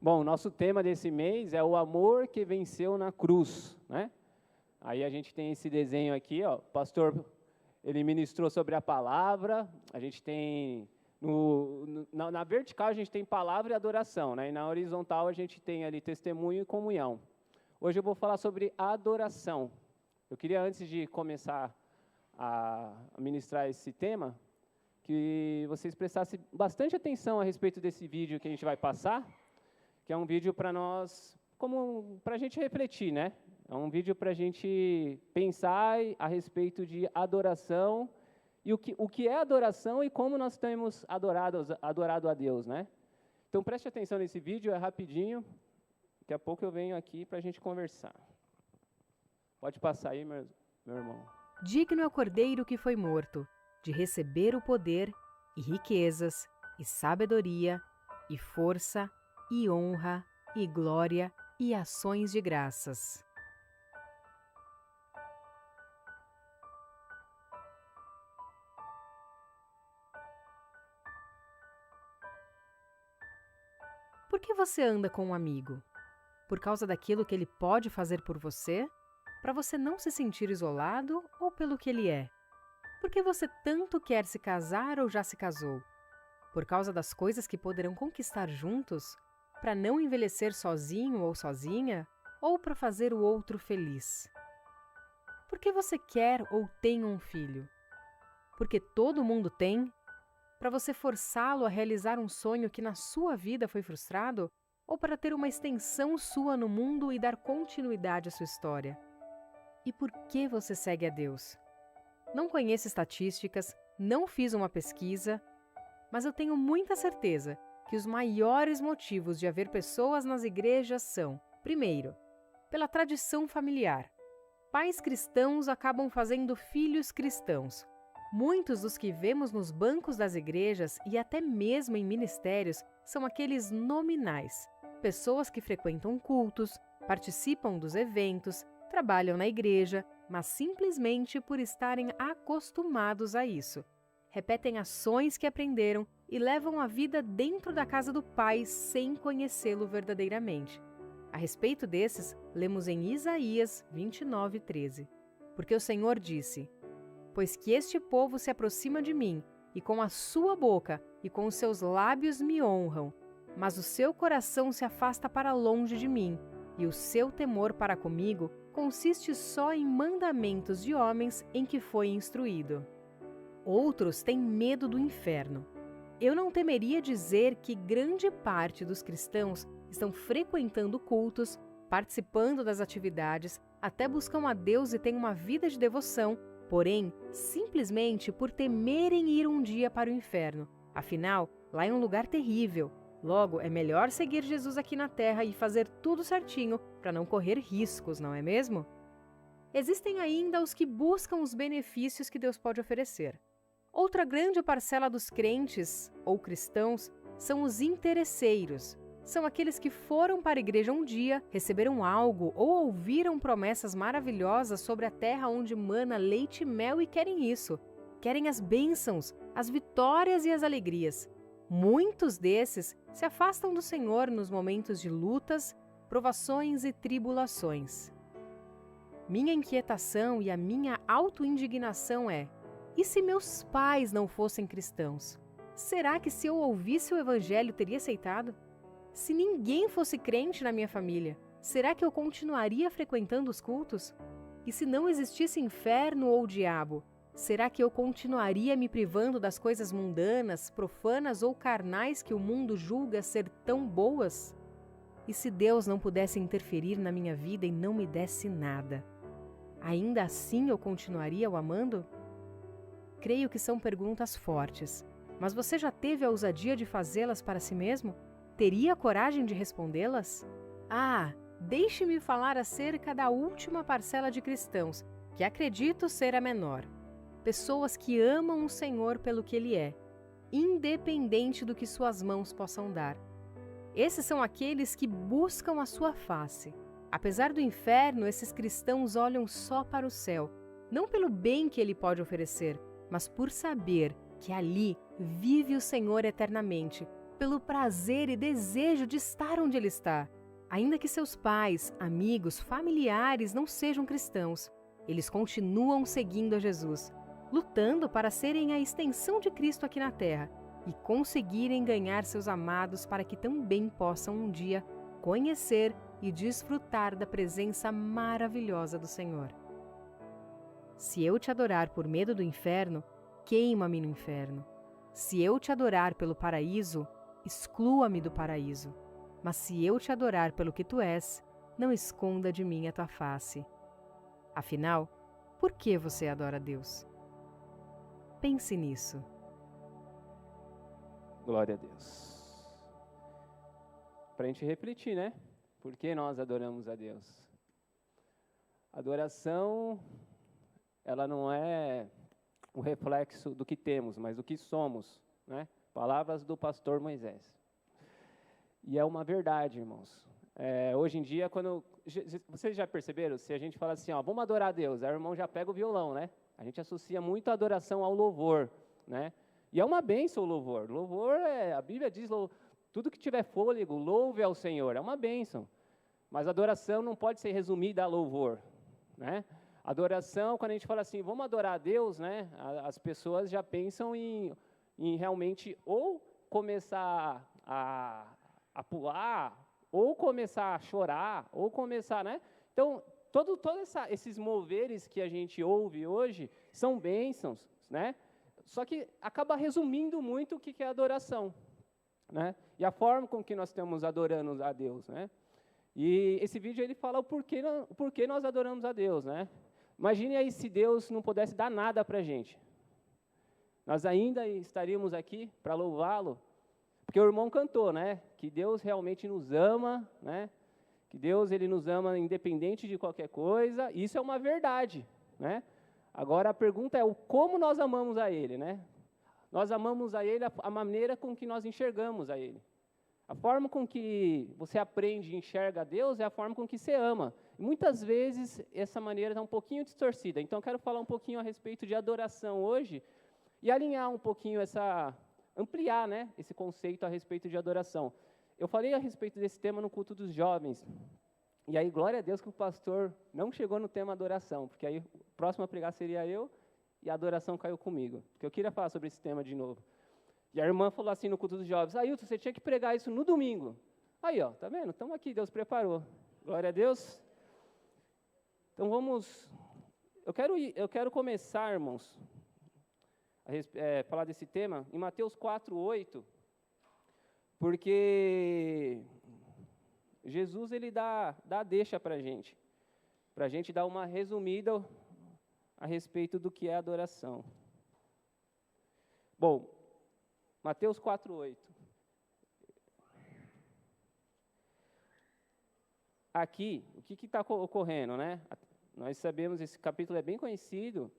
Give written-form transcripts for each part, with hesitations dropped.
Bom, nosso tema desse mês é o amor que venceu na cruz, né? Aí a gente tem esse desenho aqui, ó, o pastor, ele ministrou sobre a palavra, a gente tem, na vertical a gente tem palavra e adoração, né? E na horizontal a gente tem ali testemunho e comunhão. Hoje eu vou falar sobre adoração. Eu queria, antes de começar a ministrar esse tema, que vocês prestassem bastante atenção a respeito desse vídeo que a gente vai passar, que é um vídeo para nós, como para a gente refletir, né? É um vídeo para a gente pensar a respeito de adoração e o que é adoração e como nós temos adorado a Deus, né? Então preste atenção nesse vídeo, é rapidinho. Daqui a pouco eu venho aqui para a gente conversar. Pode passar aí, meu irmão. Digno é o cordeiro que foi morto, de receber o poder, e riquezas, e sabedoria, e força, e honra, e glória, e ações de graças. Por que você anda com um amigo? Por causa daquilo que ele pode fazer por você? Para você não se sentir isolado ou pelo que ele é? Por que você tanto quer se casar ou já se casou? Por causa das coisas que poderão conquistar juntos? Para não envelhecer sozinho ou sozinha? Ou para fazer o outro feliz? Por que você quer ou tem um filho? Porque todo mundo tem? Para você forçá-lo a realizar um sonho que na sua vida foi frustrado? Ou para ter uma extensão sua no mundo e dar continuidade à sua história? E por que você segue a Deus? Não conheço estatísticas, não fiz uma pesquisa, mas eu tenho muita certeza que os maiores motivos de haver pessoas nas igrejas são, primeiro, pela tradição familiar. Pais cristãos acabam fazendo filhos cristãos. Muitos dos que vemos nos bancos das igrejas e até mesmo em ministérios são aqueles nominais. Pessoas que frequentam cultos, participam dos eventos, trabalham na igreja, mas simplesmente por estarem acostumados a isso. Repetem ações que aprenderam e levam a vida dentro da casa do Pai sem conhecê-lo verdadeiramente. A respeito desses, lemos em Isaías 29:13. Porque o Senhor disse: pois que este povo se aproxima de mim, e com a sua boca e com os seus lábios me honram, mas o seu coração se afasta para longe de mim, e o seu temor para comigo consiste só em mandamentos de homens em que foi instruído. Outros têm medo do inferno. Eu não temeria dizer que grande parte dos cristãos estão frequentando cultos, participando das atividades, até buscam a Deus e têm uma vida de devoção, porém, simplesmente por temerem ir um dia para o inferno. Afinal, lá é um lugar terrível. Logo, é melhor seguir Jesus aqui na Terra e fazer tudo certinho para não correr riscos, não é mesmo? Existem ainda os que buscam os benefícios que Deus pode oferecer. Outra grande parcela dos crentes, ou cristãos, são os interesseiros. São aqueles que foram para a igreja um dia, receberam algo ou ouviram promessas maravilhosas sobre a terra onde mana leite e mel e querem isso. Querem as bênçãos, as vitórias e as alegrias. Muitos desses se afastam do Senhor nos momentos de lutas, provações e tribulações. Minha inquietação e a minha autoindignação é: e se meus pais não fossem cristãos? Será que se eu ouvisse o Evangelho teria aceitado? Se ninguém fosse crente na minha família, será que eu continuaria frequentando os cultos? E se não existisse inferno ou diabo, será que eu continuaria me privando das coisas mundanas, profanas ou carnais que o mundo julga ser tão boas? E se Deus não pudesse interferir na minha vida e não me desse nada, ainda assim eu continuaria o amando? Creio que são perguntas fortes, mas você já teve a ousadia de fazê-las para si mesmo? Teria coragem de respondê-las? Deixe-me falar acerca da última parcela de cristãos, que acredito ser a menor. Pessoas que amam o Senhor pelo que Ele é, independente do que suas mãos possam dar. Esses são aqueles que buscam a sua face. Apesar do inferno, esses cristãos olham só para o céu, não pelo bem que Ele pode oferecer, mas por saber que ali vive o Senhor eternamente, pelo prazer e desejo de estar onde Ele está. Ainda que seus pais, amigos, familiares não sejam cristãos, eles continuam seguindo a Jesus, lutando para serem a extensão de Cristo aqui na Terra e conseguirem ganhar seus amados para que também possam um dia conhecer e desfrutar da presença maravilhosa do Senhor. Se eu te adorar por medo do inferno, queima-me no inferno. Se eu te adorar pelo paraíso, exclua-me do paraíso. Mas se eu te adorar pelo que tu és, não esconda de mim a tua face. Afinal, por que você adora a Deus? Pense nisso. Glória a Deus. Para a gente refletir, né? Por que nós adoramos a Deus? Adoração, ela não é o reflexo do que temos, mas do que somos, né? Palavras do pastor Moisés. E é uma verdade, irmãos. Hoje em dia, vocês já perceberam? Se a gente fala assim, ó, vamos adorar a Deus, aí o irmão já pega o violão, né? A gente associa muito a adoração ao louvor, né? E é uma bênção o louvor. Louvor, a Bíblia diz, tudo que tiver fôlego, louve ao Senhor. É uma bênção. Mas a adoração não pode ser resumida a louvor, né? Adoração, quando a gente fala assim, vamos adorar a Deus, né? As pessoas já pensam em realmente ou começar a pular, ou começar a chorar, ou começar, né? Então, todos esses moveres que a gente ouve hoje são bênçãos, né? Só que acaba resumindo muito o que é adoração, né? E a forma com que nós estamos adorando a Deus, né? E esse vídeo ele fala o porquê nós adoramos a Deus, né? Imagine aí se Deus não pudesse dar nada para a gente. Nós ainda estaríamos aqui para louvá-lo, porque o irmão cantou, né? Que Deus realmente nos ama, né? Que Deus ele nos ama independente de qualquer coisa. Isso é uma verdade, né? Agora a pergunta é o como nós amamos a Ele, né? Nós amamos a Ele a maneira com que nós enxergamos a Ele. A forma com que você aprende e enxerga a Deus é a forma com que você ama. E muitas vezes essa maneira está um pouquinho distorcida. Então eu quero falar um pouquinho a respeito de adoração hoje e alinhar um pouquinho ampliar, né, esse conceito a respeito de adoração. Eu falei a respeito desse tema no culto dos jovens. E aí, glória a Deus que o pastor não chegou no tema adoração, porque aí o próximo a pregar seria eu e a adoração caiu comigo. Porque eu queria falar sobre esse tema de novo. E a irmã falou assim no culto dos jovens, Ailton, você tinha que pregar isso no domingo. Aí, ó, tá vendo? Estamos aqui, Deus preparou. Glória a Deus. Então vamos... Eu quero começar, irmãos, a falar desse tema em Mateus 4:8, porque Jesus ele dá deixa para a gente dar uma resumida a respeito do que é adoração. Bom, Mateus 4:8. Aqui, o que está ocorrendo, né? Nós sabemos, esse capítulo é bem conhecido.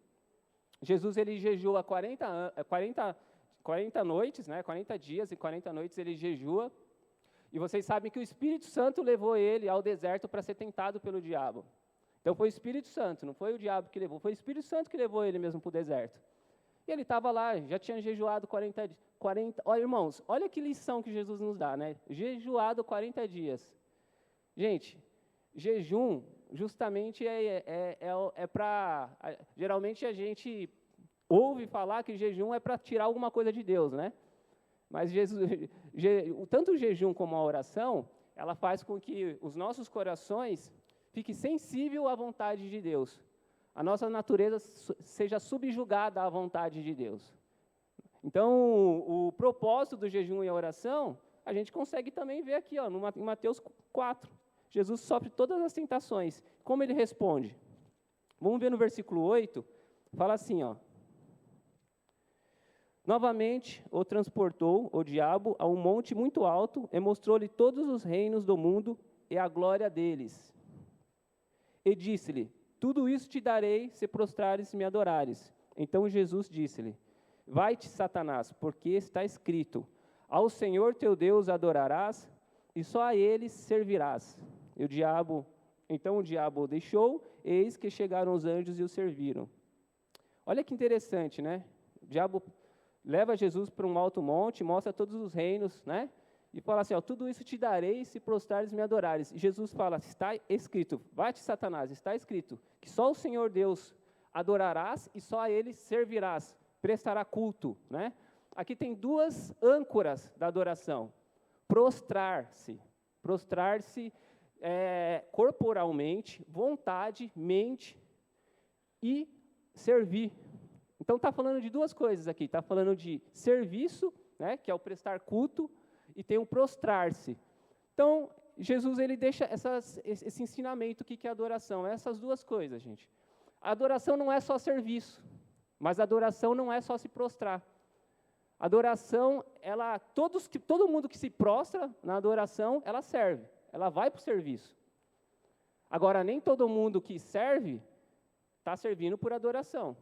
Jesus ele jejua 40 noites, né? 40 dias e 40 noites ele jejua. E vocês sabem que o Espírito Santo levou ele ao deserto para ser tentado pelo diabo. Então foi o Espírito Santo, não foi o diabo que levou, foi o Espírito Santo que levou ele mesmo para o deserto. E ele estava lá, já tinha jejuado 40 dias. Olha, irmãos, olha que lição que Jesus nos dá, né? Jejuado 40 dias. Gente, jejum justamente é para... Geralmente a gente ouve falar que jejum é para tirar alguma coisa de Deus, né? Mas tanto o jejum como a oração, ela faz com que os nossos corações fiquem sensíveis à vontade de Deus. A nossa natureza seja subjugada à vontade de Deus. Então, o propósito do jejum e a oração, a gente consegue também ver aqui, ó, em Mateus 4. Jesus sofre todas as tentações. Como ele responde? Vamos ver no versículo 8, fala assim, ó. Novamente o transportou, o diabo, a um monte muito alto e mostrou-lhe todos os reinos do mundo e a glória deles. E disse-lhe, tudo isso te darei se prostrares e me adorares. Então Jesus disse-lhe, vai-te, Satanás, porque está escrito, ao Senhor teu Deus adorarás e só a ele servirás. E então o diabo o deixou, eis que chegaram os anjos e o serviram. Olha que interessante, né? O diabo leva Jesus para um alto monte, mostra todos os reinos, né? e fala assim, ó, tudo isso te darei se prostrares e me adorares. E Jesus fala, está escrito, vai-te Satanás, está escrito, que só o Senhor Deus adorarás e só a Ele servirás, prestará culto, né? Aqui tem duas âncoras da adoração, prostrar-se corporalmente, vontade, mente e servir. Então está falando de duas coisas aqui, está falando de serviço, né, que é o prestar culto, e tem o prostrar-se. Então, Jesus ele deixa esse ensinamento, o que é adoração, essas duas coisas, gente. A adoração não é só serviço, mas a adoração não é só se prostrar. A adoração, todo mundo que se prostra na adoração, ela serve, ela vai para o serviço. Agora, nem todo mundo que serve está servindo por adoração,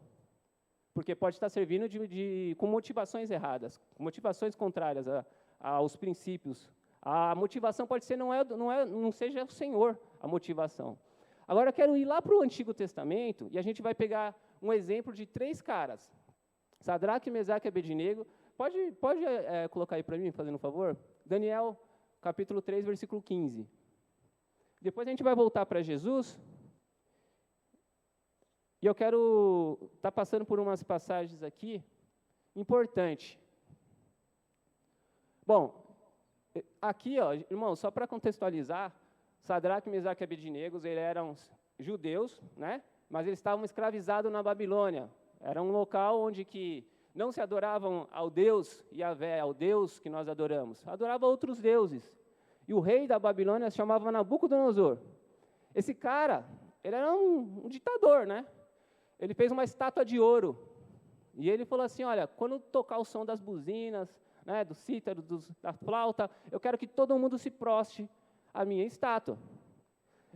porque pode estar servindo com motivações erradas, com motivações contrárias aos princípios. A motivação pode ser, não seja o Senhor a motivação. Agora, eu quero ir lá para o Antigo Testamento, e a gente vai pegar um exemplo de 3 caras, Sadraque, Mesaque e Abednego. Pode colocar aí para mim, fazendo um favor? Daniel, capítulo 3, versículo 15. Depois a gente vai voltar para Jesus, e eu quero estar passando por umas passagens aqui, importante. Bom, aqui, ó, irmão, só para contextualizar, Sadraque, Mesaque e Abednego, eles eram judeus, né? Mas eles estavam escravizados na Babilônia. Era um local onde que não se adoravam ao Deus Yahvé, ao Deus que nós adoramos. Adoravam outros deuses. E o rei da Babilônia se chamava Nabucodonosor. Esse cara, ele era um ditador, né? Ele fez uma estátua de ouro. E ele falou assim, olha, quando tocar o som das buzinas, né, do cítaro, da flauta, eu quero que todo mundo se prostre à minha estátua.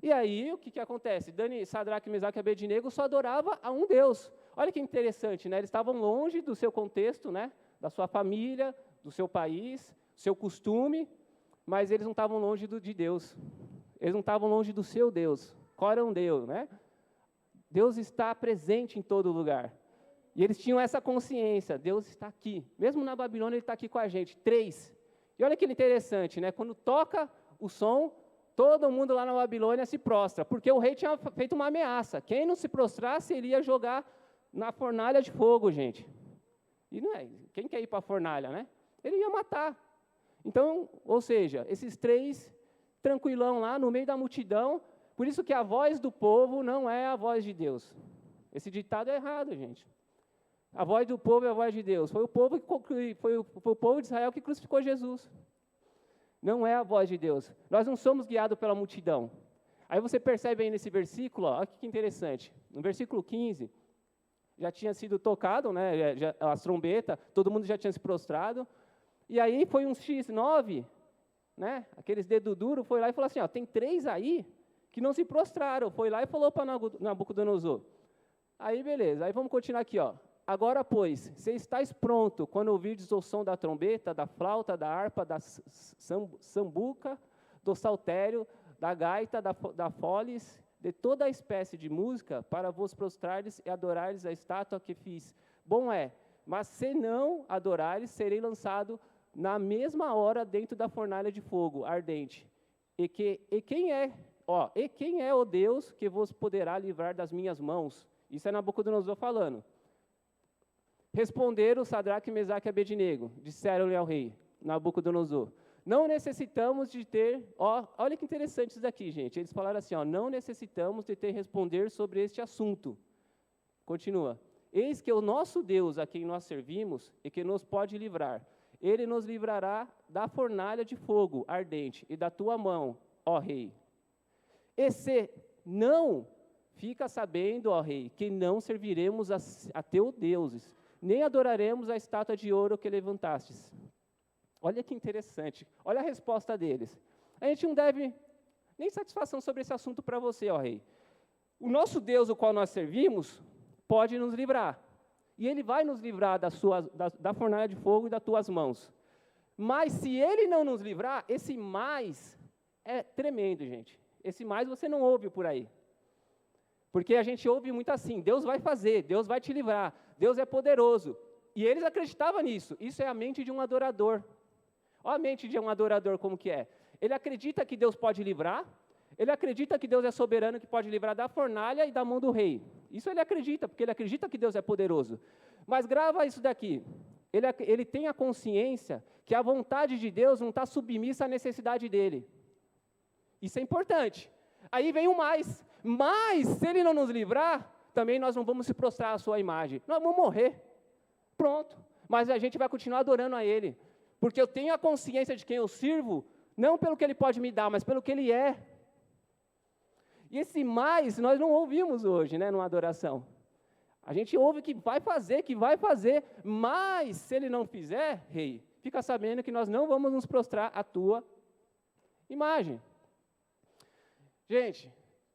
E aí, o que acontece? Sadraque, Mesaque e Abednego só adorava a um Deus. Olha que interessante, né? Eles estavam longe do seu contexto, né? Da sua família, do seu país, do seu costume, mas eles não estavam longe de Deus. Eles não estavam longe do seu Deus. Qual era um Deus, né? Deus está presente em todo lugar. E eles tinham essa consciência, Deus está aqui. Mesmo na Babilônia, Ele está aqui com a gente. 3. E olha que interessante, né? Quando toca o som, todo mundo lá na Babilônia se prostra, porque o rei tinha feito uma ameaça. Quem não se prostrasse, ele ia jogar na fornalha de fogo, gente. E não é, quem quer ir para a fornalha, né? Ele ia matar. Então, ou seja, esses 3, tranquilão lá, no meio da multidão, por isso que a voz do povo não é a voz de Deus. Esse ditado é errado, gente. A voz do povo é a voz de Deus. Foi o povo de Israel que crucificou Jesus. Não é a voz de Deus. Nós não somos guiados pela multidão. Aí você percebe aí nesse versículo, ó, olha que interessante. No versículo 15, já tinha sido tocado, né, as trombetas, todo mundo já tinha se prostrado. E aí foi um X9, né, aqueles dedos duros, foi lá e falou assim, ó, tem 3 aí que não se prostraram. Foi lá e falou para Nabucodonosor. Aí, beleza. Aí vamos continuar aqui, ó. Agora, pois, se estáis pronto quando ouvirdes o som da trombeta, da flauta, da harpa, da sambuca, do saltério, da gaita, da foles, de toda a espécie de música, para vos prostrardes e adorardes a estátua que fiz. Bom é, mas se não adorares, serei lançado na mesma hora dentro da fornalha de fogo ardente. E quem é o Deus que vos poderá livrar das minhas mãos? Isso é Nabucodonosor falando. Responderam Sadraque, Mesaque e Abednego, disseram-lhe ao rei Nabucodonosor, não necessitamos de ter, olha que interessante isso daqui, gente, eles falaram assim, não necessitamos de ter responder sobre este assunto. Continua, eis que o nosso Deus, a quem nós servimos, e que nos pode livrar, ele nos livrará da fornalha de fogo ardente e da tua mão, ó rei. E se não, fica sabendo, ó rei, que não serviremos a teus deuses, nem adoraremos a estátua de ouro que levantastes. Olha que interessante. Olha a resposta deles. A gente não deve nem satisfação sobre esse assunto para você, ó rei. O nosso Deus, o qual nós servimos, pode nos livrar. E Ele vai nos livrar da fornalha de fogo e das tuas mãos. Mas se Ele não nos livrar, esse mais é tremendo, gente. Esse mais você não ouve por aí. Porque a gente ouve muito assim, Deus vai fazer, Deus vai te livrar, Deus é poderoso. E eles acreditavam nisso. Isso é a mente de um adorador. Olha a mente de um adorador como que é. Ele acredita que Deus pode livrar, ele acredita que Deus é soberano, que pode livrar da fornalha e da mão do rei. Isso ele acredita, porque ele acredita que Deus é poderoso. Mas grava isso daqui. Ele tem a consciência que a vontade de Deus não está submissa à necessidade dele. Isso é importante. Aí vem o mais. Mas, se ele não nos livrar, também nós não vamos se prostrar à sua imagem. Nós vamos morrer. Pronto. Mas a gente vai continuar adorando a ele. Porque eu tenho a consciência de quem eu sirvo, não pelo que ele pode me dar, mas pelo que ele é. E esse mais, nós não ouvimos hoje, né, numa adoração. A gente ouve que vai fazer, mas se ele não fizer, rei, fica sabendo que nós não vamos nos prostrar à tua imagem. Gente,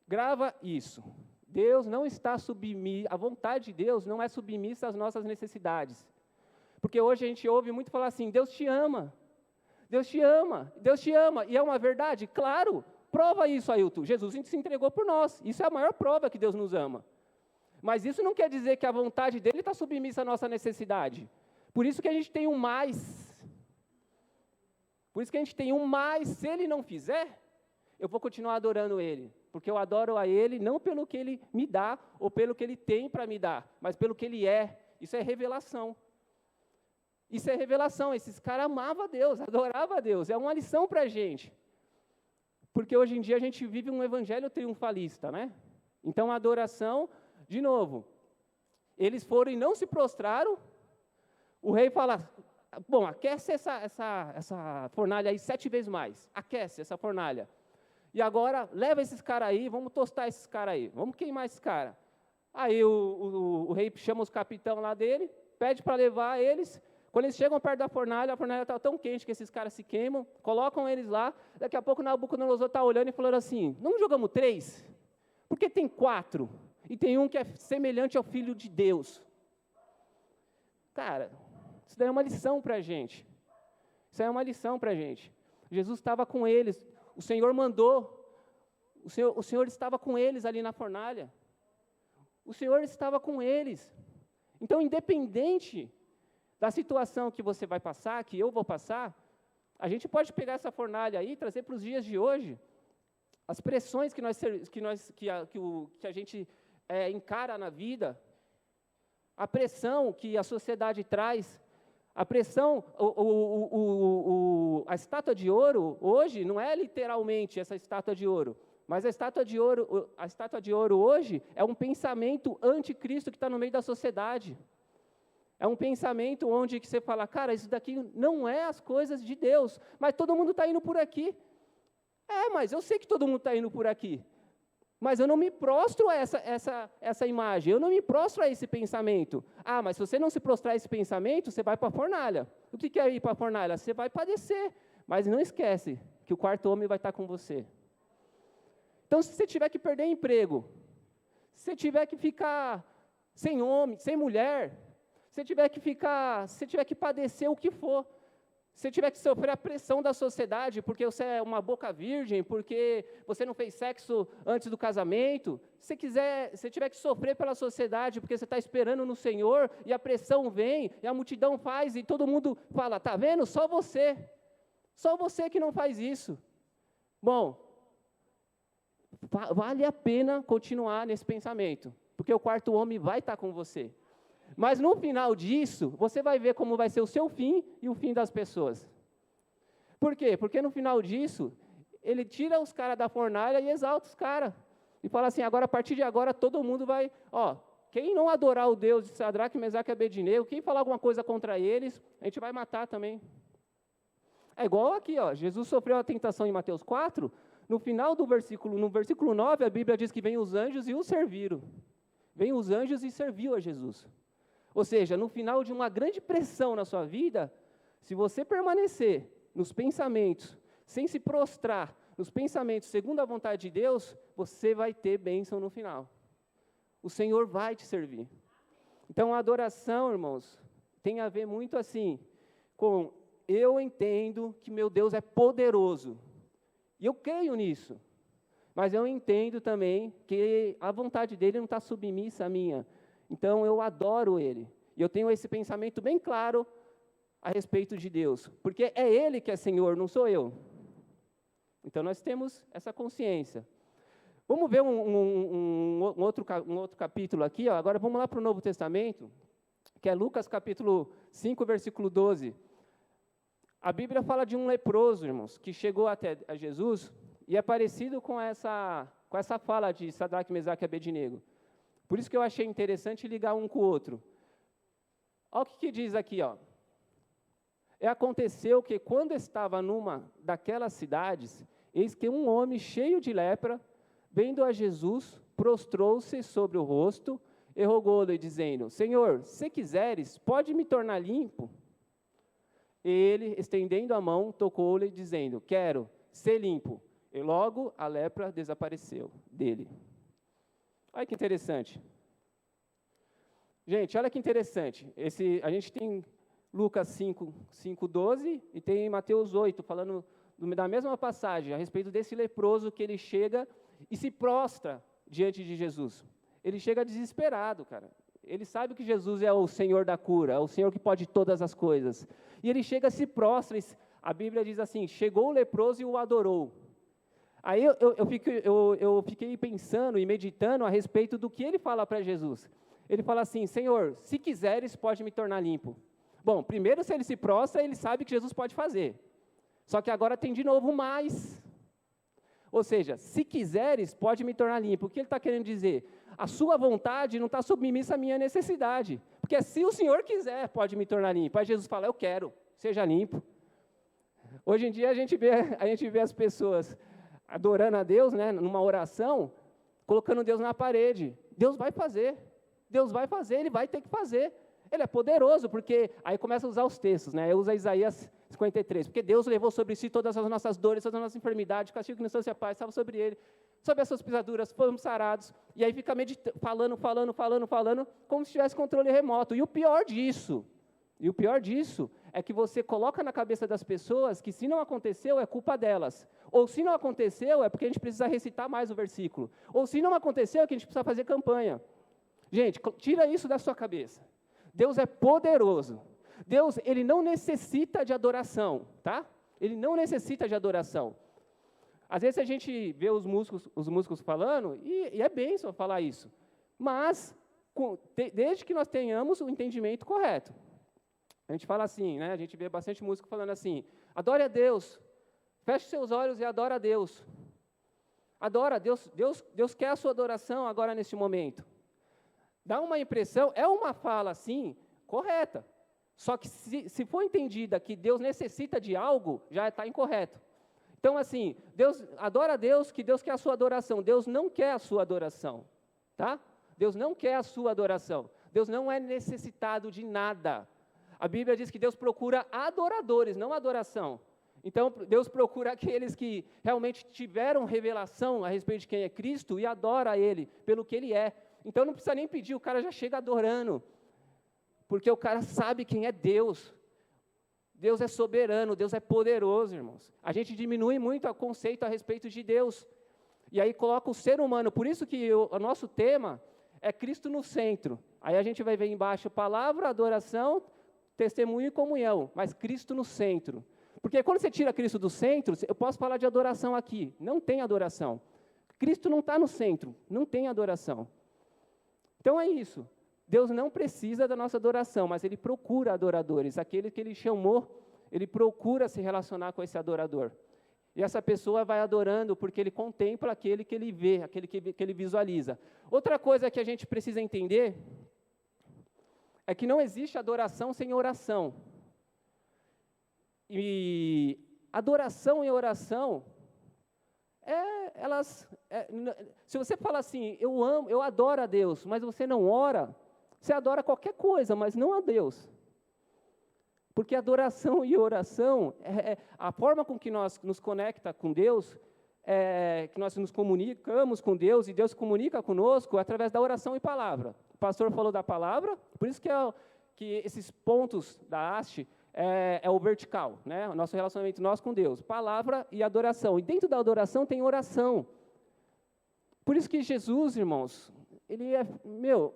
grava isso. Deus não está submisso, a vontade de Deus não é submissa às nossas necessidades. Porque hoje a gente ouve muito falar assim, Deus te ama, Deus te ama, Deus te ama. E é uma verdade? Claro. Prova isso, Ailton. Jesus se entregou por nós. Isso é a maior prova que Deus nos ama. Mas isso não quer dizer que a vontade dele está submissa à nossa necessidade. Por isso que a gente tem um mais. Por isso que a gente tem um mais. Se ele não fizer, eu vou continuar adorando ele. Porque eu adoro a ele não pelo que ele me dá ou pelo que ele tem para me dar, mas pelo que ele é. Isso é revelação. Isso é revelação. Esses caras amavam a Deus, adoravam a Deus. É uma lição para a gente. Porque hoje em dia a gente vive um evangelho triunfalista, né? Então a adoração, de novo, eles foram e não se prostraram, o rei fala, bom, aquece essa fornalha aí 7 vezes mais, aquece essa fornalha. E agora, leva esses caras aí, vamos tostar esses caras aí, vamos queimar esses caras. Aí o rei chama os capitães lá dele, pede para levar eles. Quando eles chegam perto da fornalha, a fornalha está tão quente que esses caras se queimam, colocam eles lá, daqui a pouco Nabucodonosor está olhando e falando assim, não jogamos 3? Porque tem 4, e tem um que é semelhante ao Filho de Deus. Cara, isso daí é uma lição para a gente. Isso aí é uma lição para a gente. Jesus estava com eles, o Senhor mandou, o Senhor estava com eles ali na fornalha. O Senhor estava com eles. Então, independente da situação que você vai passar, que eu vou passar, a gente pode pegar essa fornalha aí e trazer para os dias de hoje. As pressões que a gente encara na vida, a pressão que a sociedade traz, a pressão, a estátua de ouro hoje não é literalmente essa estátua de ouro, mas a estátua de ouro hoje é um pensamento anticristo que está no meio da sociedade. É um pensamento onde que você fala, cara, isso daqui não é as coisas de Deus, mas todo mundo está indo por aqui. Mas eu sei que todo mundo está indo por aqui. Mas eu não me prostro a essa imagem, eu não me prostro a esse pensamento. Mas se você não se prostrar a esse pensamento, você vai para a fornalha. O que é ir para a fornalha? Você vai padecer. Mas não esquece que o quarto homem vai estar com você. Então, se você tiver que perder emprego, se você tiver que ficar sem homem, sem mulher, se tiver que padecer o que for, se tiver que sofrer a pressão da sociedade, porque você é uma boca virgem, porque você não fez sexo antes do casamento, se tiver que sofrer pela sociedade, porque você está esperando no Senhor, e a pressão vem, e a multidão faz, e todo mundo fala, tá vendo? Só você que não faz isso. Bom, vale a pena continuar nesse pensamento, porque o quarto homem vai estar com você. Mas no final disso, você vai ver como vai ser o seu fim e o fim das pessoas. Por quê? Porque no final disso, ele tira os caras da fornalha e exalta os caras. E fala assim, agora, a partir de agora, todo mundo vai... quem não adorar o Deus de Sadraque, Mesaque e Abednego, quem falar alguma coisa contra eles, a gente vai matar também. É igual aqui, Jesus sofreu a tentação em Mateus 4, no final do versículo, no versículo 9, a Bíblia diz que vem os anjos e o serviram. Vem os anjos e serviu a Jesus. Ou seja, no final de uma grande pressão na sua vida, se você permanecer nos pensamentos, sem se prostrar nos pensamentos segundo a vontade de Deus, você vai ter bênção no final. O Senhor vai te servir. Então, a adoração, irmãos, tem a ver muito assim, com eu entendo que meu Deus é poderoso. E eu creio nisso. Mas eu entendo também que a vontade dele não está submissa à minha. Então, eu adoro ele. E eu tenho esse pensamento bem claro a respeito de Deus, porque é Ele que é Senhor, não sou eu. Então, nós temos essa consciência. Vamos ver um outro capítulo aqui, ó. Agora vamos lá para o Novo Testamento, que é Lucas capítulo 5, versículo 12. A Bíblia fala de um leproso, irmãos, que chegou até a Jesus, e é parecido com essa fala de Sadraque, Mesaque e Abednego. Por isso que eu achei interessante ligar um com o outro. Olha o que diz aqui, ó. Aconteceu que, quando estava numa daquelas cidades, eis que um homem cheio de lepra, vendo a Jesus, prostrou-se sobre o rosto e rogou-lhe, dizendo: Senhor, se quiseres, pode me tornar limpo? E ele, estendendo a mão, tocou-lhe, dizendo: Quero ser limpo. E logo a lepra desapareceu dele. Olha que interessante. Gente, olha que interessante. A gente tem Lucas 5:12 e tem Mateus 8, falando da mesma passagem, a respeito desse leproso que ele chega e se prostra diante de Jesus. Ele chega desesperado, cara. Ele sabe que Jesus é o Senhor da cura, é o Senhor que pode todas as coisas. E ele chega, se prostra, a Bíblia diz assim, chegou o leproso e o adorou. Aí eu fiquei pensando e meditando a respeito do que ele fala para Jesus. Ele fala assim: Senhor, se quiseres, pode me tornar limpo. Bom, primeiro, se ele se prostra, ele sabe que Jesus pode fazer. Só que agora tem de novo mais. Ou seja, se quiseres, pode me tornar limpo. O que ele está querendo dizer? A sua vontade não está submissa à minha necessidade. Porque se o Senhor quiser, pode me tornar limpo. Aí Jesus fala: eu quero, seja limpo. Hoje em dia a gente vê as pessoas adorando a Deus, né, numa oração, colocando Deus na parede. Deus vai fazer, Ele vai ter que fazer. Ele é poderoso, porque aí começa a usar os textos, né? Usa Isaías 53, porque Deus levou sobre si todas as nossas dores, todas as nossas enfermidades, o castigo que nos trouxe a paz, estava sobre Ele, sobre as suas pisaduras, fomos sarados, e aí fica falando, como se tivesse controle remoto. E o pior disso é que você coloca na cabeça das pessoas que, se não aconteceu, é culpa delas. Ou se não aconteceu, é porque a gente precisa recitar mais o versículo. Ou se não aconteceu, é que a gente precisa fazer campanha. Gente, tira isso da sua cabeça. Deus é poderoso. Deus, Ele não necessita de adoração, tá? Ele não necessita de adoração. Às vezes a gente vê os músicos falando, e é bênção falar isso. Mas, desde que nós tenhamos o entendimento correto. A gente fala assim, né? A gente vê bastante músico falando assim: adore a Deus, feche seus olhos e adora a Deus. Adora, Deus quer a sua adoração agora neste momento. Dá uma impressão, é uma fala assim, correta. Só que se for entendida que Deus necessita de algo, já está incorreto. Então, assim, adora a Deus, que Deus quer a sua adoração. Deus não quer a sua adoração, tá? Deus não quer a sua adoração. Deus não é necessitado de nada. A Bíblia diz que Deus procura adoradores, não adoração. Então, Deus procura aqueles que realmente tiveram revelação a respeito de quem é Cristo e adora a Ele pelo que Ele é. Então, não precisa nem pedir, o cara já chega adorando, porque o cara sabe quem é Deus. Deus é soberano, Deus é poderoso, irmãos. A gente diminui muito o conceito a respeito de Deus, e aí coloca o ser humano. Por isso que o nosso tema é Cristo no centro. Aí a gente vai ver embaixo palavra, adoração, testemunho e comunhão, mas Cristo no centro. Porque quando você tira Cristo do centro, eu posso falar de adoração aqui, não tem adoração. Cristo não está no centro, não tem adoração. Então é isso, Deus não precisa da nossa adoração, mas Ele procura adoradores, aquele que Ele chamou, Ele procura se relacionar com esse adorador. E essa pessoa vai adorando porque Ele contempla aquele que Ele vê, aquele que Ele visualiza. Outra coisa que a gente precisa entender é que não existe adoração sem oração. E adoração e oração, se você fala assim, eu adoro a Deus, mas você não ora, você adora qualquer coisa, mas não a Deus. Porque adoração e oração, a forma com que nós nos conecta com Deus, que nós nos comunicamos com Deus, e Deus comunica conosco através da oração e palavra. O pastor falou da palavra, por isso que esses pontos da haste é o vertical, né? O nosso relacionamento nós com Deus, palavra e adoração. E dentro da adoração tem oração. Por isso que Jesus, irmãos,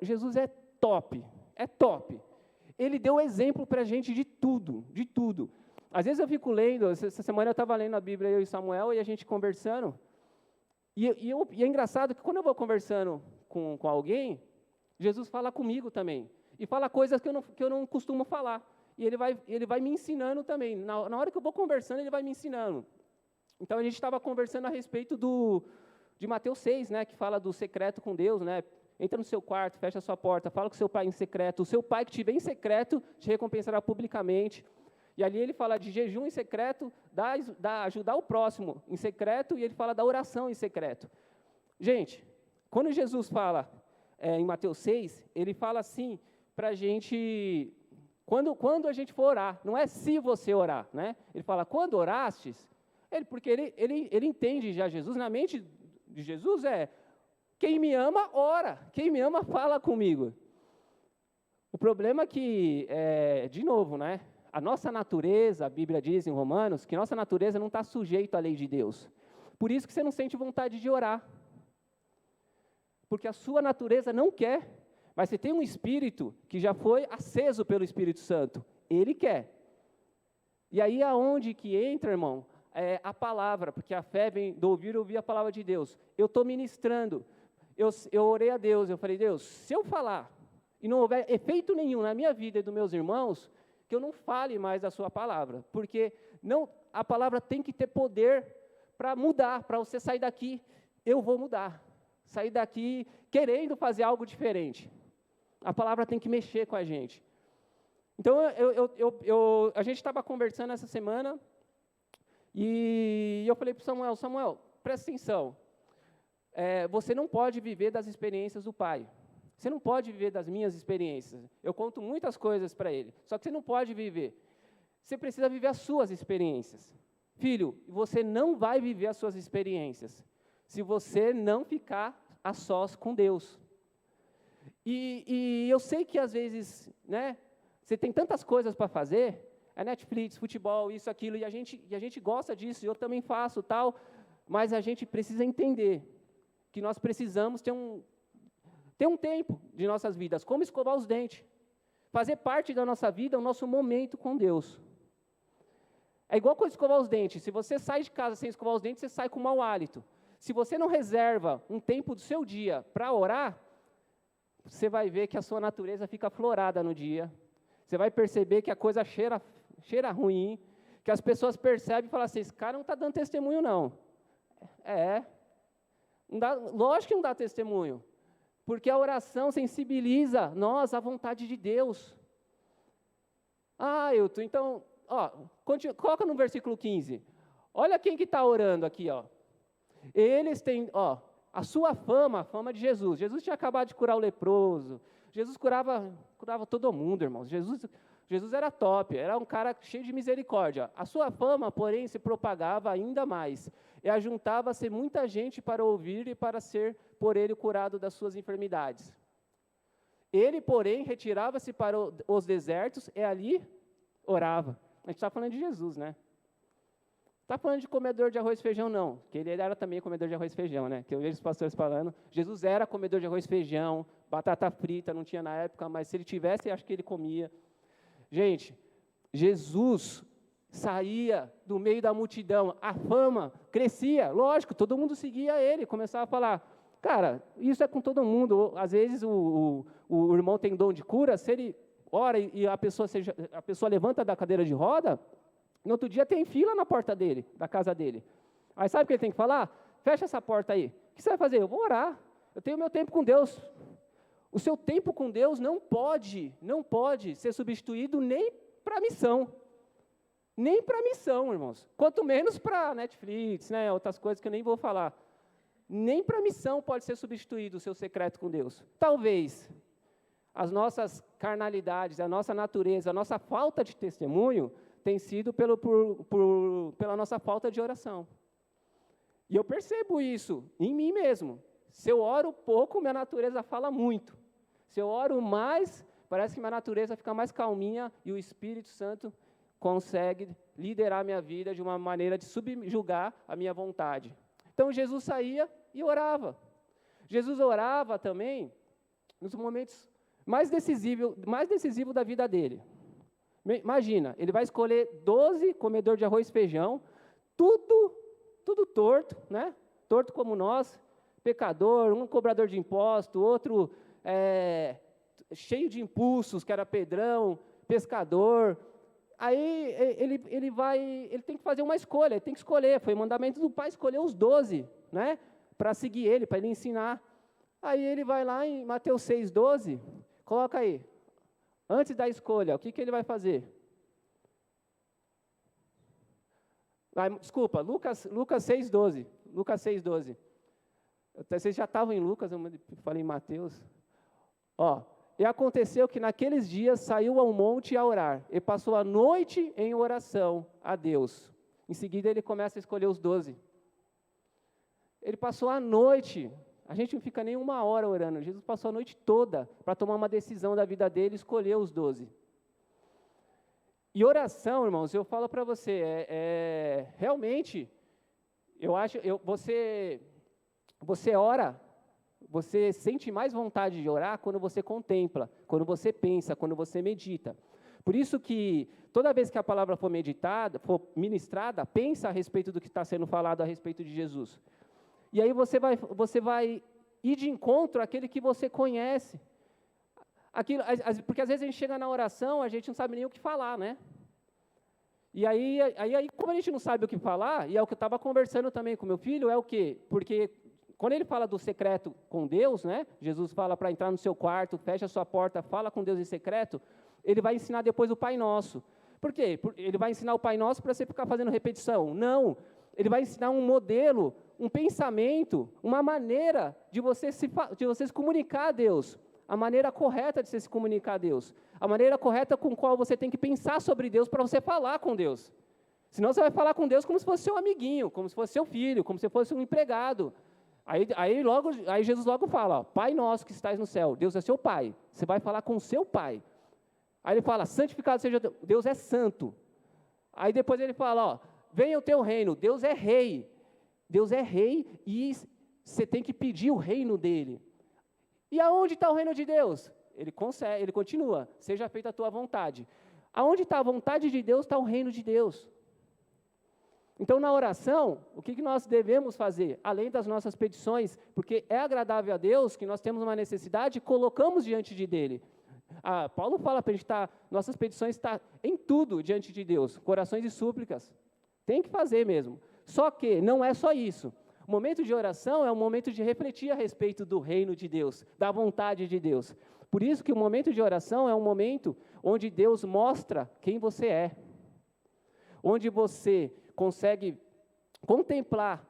Jesus é top, Ele deu exemplo para a gente de tudo, de tudo. Às vezes eu fico lendo, essa semana eu estava lendo a Bíblia, eu e Samuel, e a gente conversando, e é engraçado que quando eu vou conversando com alguém, Jesus fala comigo também, e fala coisas que eu não costumo falar, e ele vai me ensinando também, na hora que eu vou conversando, ele vai me ensinando. Então, a gente estava conversando a respeito de Mateus 6, né, que fala do secreto com Deus, né, entra no seu quarto, fecha a sua porta, fala com seu pai em secreto, o seu pai que te vê em secreto te recompensará publicamente. E ali ele fala de jejum em secreto, ajudar o próximo em secreto, e ele fala da oração em secreto. Gente, quando Jesus fala em Mateus 6, ele fala assim para a gente, quando a gente for orar, não é se você orar, né? Ele fala, quando orastes, porque ele entende já Jesus, na mente de Jesus quem me ama, ora, quem me ama, fala comigo. O problema é que, de novo, né? A nossa natureza, a Bíblia diz em Romanos, que nossa natureza não está sujeita à lei de Deus. Por isso que você não sente vontade de orar. Porque a sua natureza não quer, mas você tem um espírito que já foi aceso pelo Espírito Santo. Ele quer. E aí aonde que entra, irmão, a palavra, porque a fé vem do ouvir a palavra de Deus. Eu estou ministrando, eu orei a Deus, eu falei, Deus, se eu falar e não houver efeito nenhum na minha vida e dos meus irmãos, que eu não fale mais a sua palavra, porque a palavra tem que ter poder para mudar, para você sair daqui, eu vou mudar, sair daqui querendo fazer algo diferente. A palavra tem que mexer com a gente. Então, a gente estava conversando essa semana, e eu falei para o Samuel, presta atenção, você não pode viver das experiências do pai. Você não pode viver das minhas experiências. Eu conto muitas coisas para ele, só que você não pode viver. Você precisa viver as suas experiências. Filho, você não vai viver as suas experiências se você não ficar a sós com Deus. E eu sei que às vezes, né, você tem tantas coisas para fazer, Netflix, futebol, isso, aquilo, e a gente gosta disso, eu também faço, tal, mas a gente precisa entender que nós precisamos ter um tempo de nossas vidas, como escovar os dentes, fazer parte da nossa vida o nosso momento com Deus. É igual com escovar os dentes, se você sai de casa sem escovar os dentes, você sai com mau hálito. Se você não reserva um tempo do seu dia para orar, você vai ver que a sua natureza fica aflorada no dia, você vai perceber que a coisa cheira ruim, que as pessoas percebem e falam assim, esse cara não está dando testemunho não. Lógico que não dá testemunho, porque a oração sensibiliza nós à vontade de Deus. Ailton, então, coloca no versículo 15. Olha quem que está orando aqui, ó. Eles têm, a sua fama, a fama de Jesus. Jesus tinha acabado de curar o leproso. Jesus curava todo mundo, irmãos. Jesus era top, era um cara cheio de misericórdia. A sua fama, porém, se propagava ainda mais. E ajuntava-se muita gente para ouvir e para ser por ele curado das suas enfermidades. Ele, porém, retirava-se para os desertos e ali orava. A gente está falando de Jesus, né? Não está falando de comedor de arroz e feijão, não. Que ele era também comedor de arroz e feijão, né? Que eu vejo os pastores falando. Jesus era comedor de arroz e feijão, batata frita, não tinha na época, mas se ele tivesse, acho que ele comia. Gente, Jesus saía do meio da multidão, a fama crescia, lógico, todo mundo seguia ele, começava a falar, cara, isso é com todo mundo, às vezes o irmão tem dom de cura, se ele ora e a pessoa levanta da cadeira de roda, no outro dia tem fila na porta dele, da casa dele. Aí sabe o que ele tem que falar? Fecha essa porta aí. O que você vai fazer? Eu vou orar, eu tenho meu tempo com Deus. O seu tempo com Deus não pode ser substituído nem para a missão. Nem para a missão, irmãos. Quanto menos para Netflix, né, outras coisas que eu nem vou falar. Nem para a missão pode ser substituído o seu secreto com Deus. Talvez as nossas carnalidades, a nossa natureza, a nossa falta de testemunho tem sido pela nossa falta de oração. E eu percebo isso em mim mesmo. Se eu oro pouco, minha natureza fala muito. Se eu oro mais, parece que minha natureza fica mais calminha e o Espírito Santo consegue liderar a minha vida de uma maneira de subjugar a minha vontade. Então, Jesus saía e orava. Jesus orava também nos momentos mais decisivo da vida dele. Imagina, ele vai escolher 12 comedor de arroz e feijão, tudo torto, né? Torto como nós, pecador, um cobrador de imposto, outro cheio de impulsos, que era Pedrão, pescador. Aí ele tem que fazer uma escolha, ele tem que escolher. Foi o mandamento do pai escolher os 12, né? Para seguir ele, para ele ensinar. Aí ele vai lá em Mateus 6,12, coloca aí. Antes da escolha, o que ele vai fazer? Desculpa, Lucas 6,12. Lucas 6,12. Vocês já estavam em Lucas, eu falei em Mateus. E aconteceu que naqueles dias saiu ao monte a orar, e passou a noite em oração a Deus. Em seguida ele começa a escolher os 12. Ele passou a noite, a gente não fica nem 1 hora orando, Jesus passou a noite toda para tomar uma decisão da vida dele e escolher os 12. E oração, irmãos, eu falo para você, realmente, você ora, você sente mais vontade de orar quando você contempla, quando você pensa, quando você medita. Por isso que toda vez que a palavra for ministrada, pensa a respeito do que está sendo falado a respeito de Jesus. E aí você vai ir de encontro àquele que você conhece. Porque às vezes a gente chega na oração, a gente não sabe nem o que falar, né? E aí, como a gente não sabe o que falar, e é o que eu estava conversando também com meu filho, é o quê? Porque quando ele fala do secreto com Deus, né? Jesus fala para entrar no seu quarto, fecha a sua porta, fala com Deus em secreto, ele vai ensinar depois o Pai Nosso. Por quê? Ele vai ensinar o Pai Nosso para você ficar fazendo repetição? Não. Ele vai ensinar um modelo, um pensamento, uma maneira de você se comunicar a Deus, a maneira correta de você se comunicar a Deus, a maneira correta com qual você tem que pensar sobre Deus para você falar com Deus. Senão você vai falar com Deus como se fosse seu amiguinho, como se fosse seu filho, como se fosse um empregado. Aí Jesus logo fala, Pai nosso que estás no céu, Deus é seu Pai, você vai falar com o seu Pai. Aí ele fala, santificado seja Deus, Deus é santo. Aí depois ele fala, venha o teu reino, Deus é rei e você tem que pedir o reino dele. E aonde está o reino de Deus? Ele continua, seja feita a tua vontade. Aonde está a vontade de Deus, está o reino de Deus. Então, na oração, o que nós devemos fazer? Além das nossas petições, porque é agradável a Deus, que nós temos uma necessidade, colocamos diante dele. Paulo fala para a gente nossas petições estão em tudo diante de Deus, corações e súplicas. Tem que fazer mesmo. Só que não é só isso. O momento de oração é um momento de refletir a respeito do reino de Deus, da vontade de Deus. Por isso que o momento de oração é um momento onde Deus mostra quem você é. Onde você consegue contemplar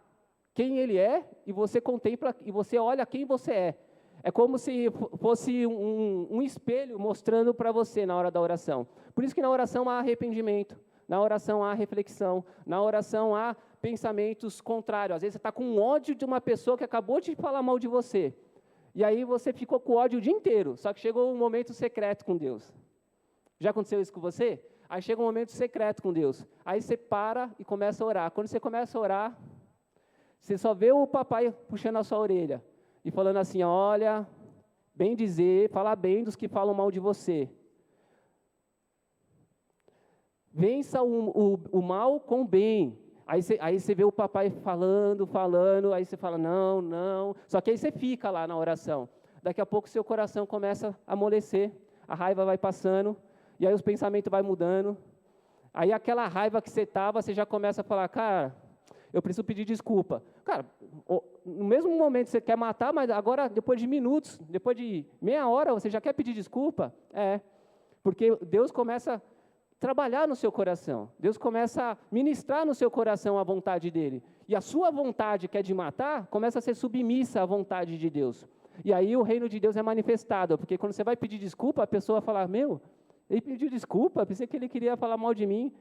quem Ele é, e você contempla e você olha quem você é. É como se fosse um espelho mostrando para você na hora da oração. Por isso que na oração há arrependimento, na oração há reflexão, na oração há pensamentos contrários. Às vezes você está com ódio de uma pessoa que acabou de falar mal de você. E aí você ficou com ódio o dia inteiro, só que chegou um momento secreto com Deus. Já aconteceu isso com você? Aí chega um momento secreto com Deus. Aí você para e começa a orar. Quando você começa a orar, você só vê o papai puxando a sua orelha e falando assim, olha, bem dizer, falar bem dos que falam mal de você. Vença o mal com o bem. Aí você vê o papai falando, aí você fala, não. Só que aí você fica lá na oração. Daqui a pouco seu coração começa a amolecer, a raiva vai passando, e aí os pensamentos vão mudando. Aí aquela raiva que você estava, você já começa a falar, cara, eu preciso pedir desculpa. Cara, no mesmo momento você quer matar, mas agora, depois de minutos, depois de meia hora, você já quer pedir desculpa? Porque Deus começa a trabalhar no seu coração. Deus começa a ministrar no seu coração a vontade dEle. E a sua vontade, que é de matar, começa a ser submissa à vontade de Deus. E aí o reino de Deus é manifestado, porque quando você vai pedir desculpa, a pessoa fala, ele pediu desculpa, pensei que ele queria falar mal de mim.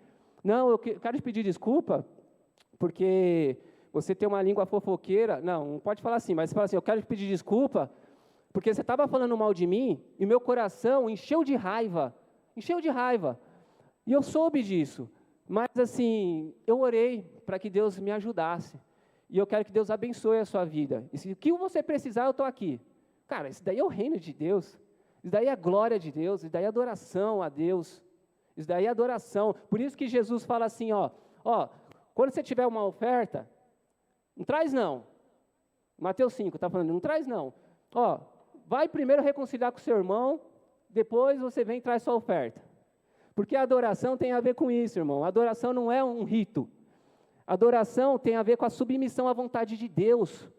Não, eu quero te pedir desculpa, porque você tem uma língua fofoqueira. Não pode falar assim, mas você fala assim, eu quero te pedir desculpa, porque você estava falando mal de mim, e meu coração encheu de raiva. E eu soube disso, mas assim, eu orei para que Deus me ajudasse, e eu quero que Deus abençoe a sua vida, e se o que você precisar, eu estou aqui. Cara, isso daí é o reino de Deus, Isso daí é a glória de Deus, isso daí é adoração a Deus. Isso daí é adoração. Por isso que Jesus fala assim, ó, quando você tiver uma oferta, não traz não. Mateus 5 está falando, não traz não. Ó, vai primeiro reconciliar com o seu irmão, depois você vem e traz sua oferta. Porque a adoração tem a ver com isso, irmão. A adoração não é um rito. A adoração tem a ver com a submissão à vontade de Deus.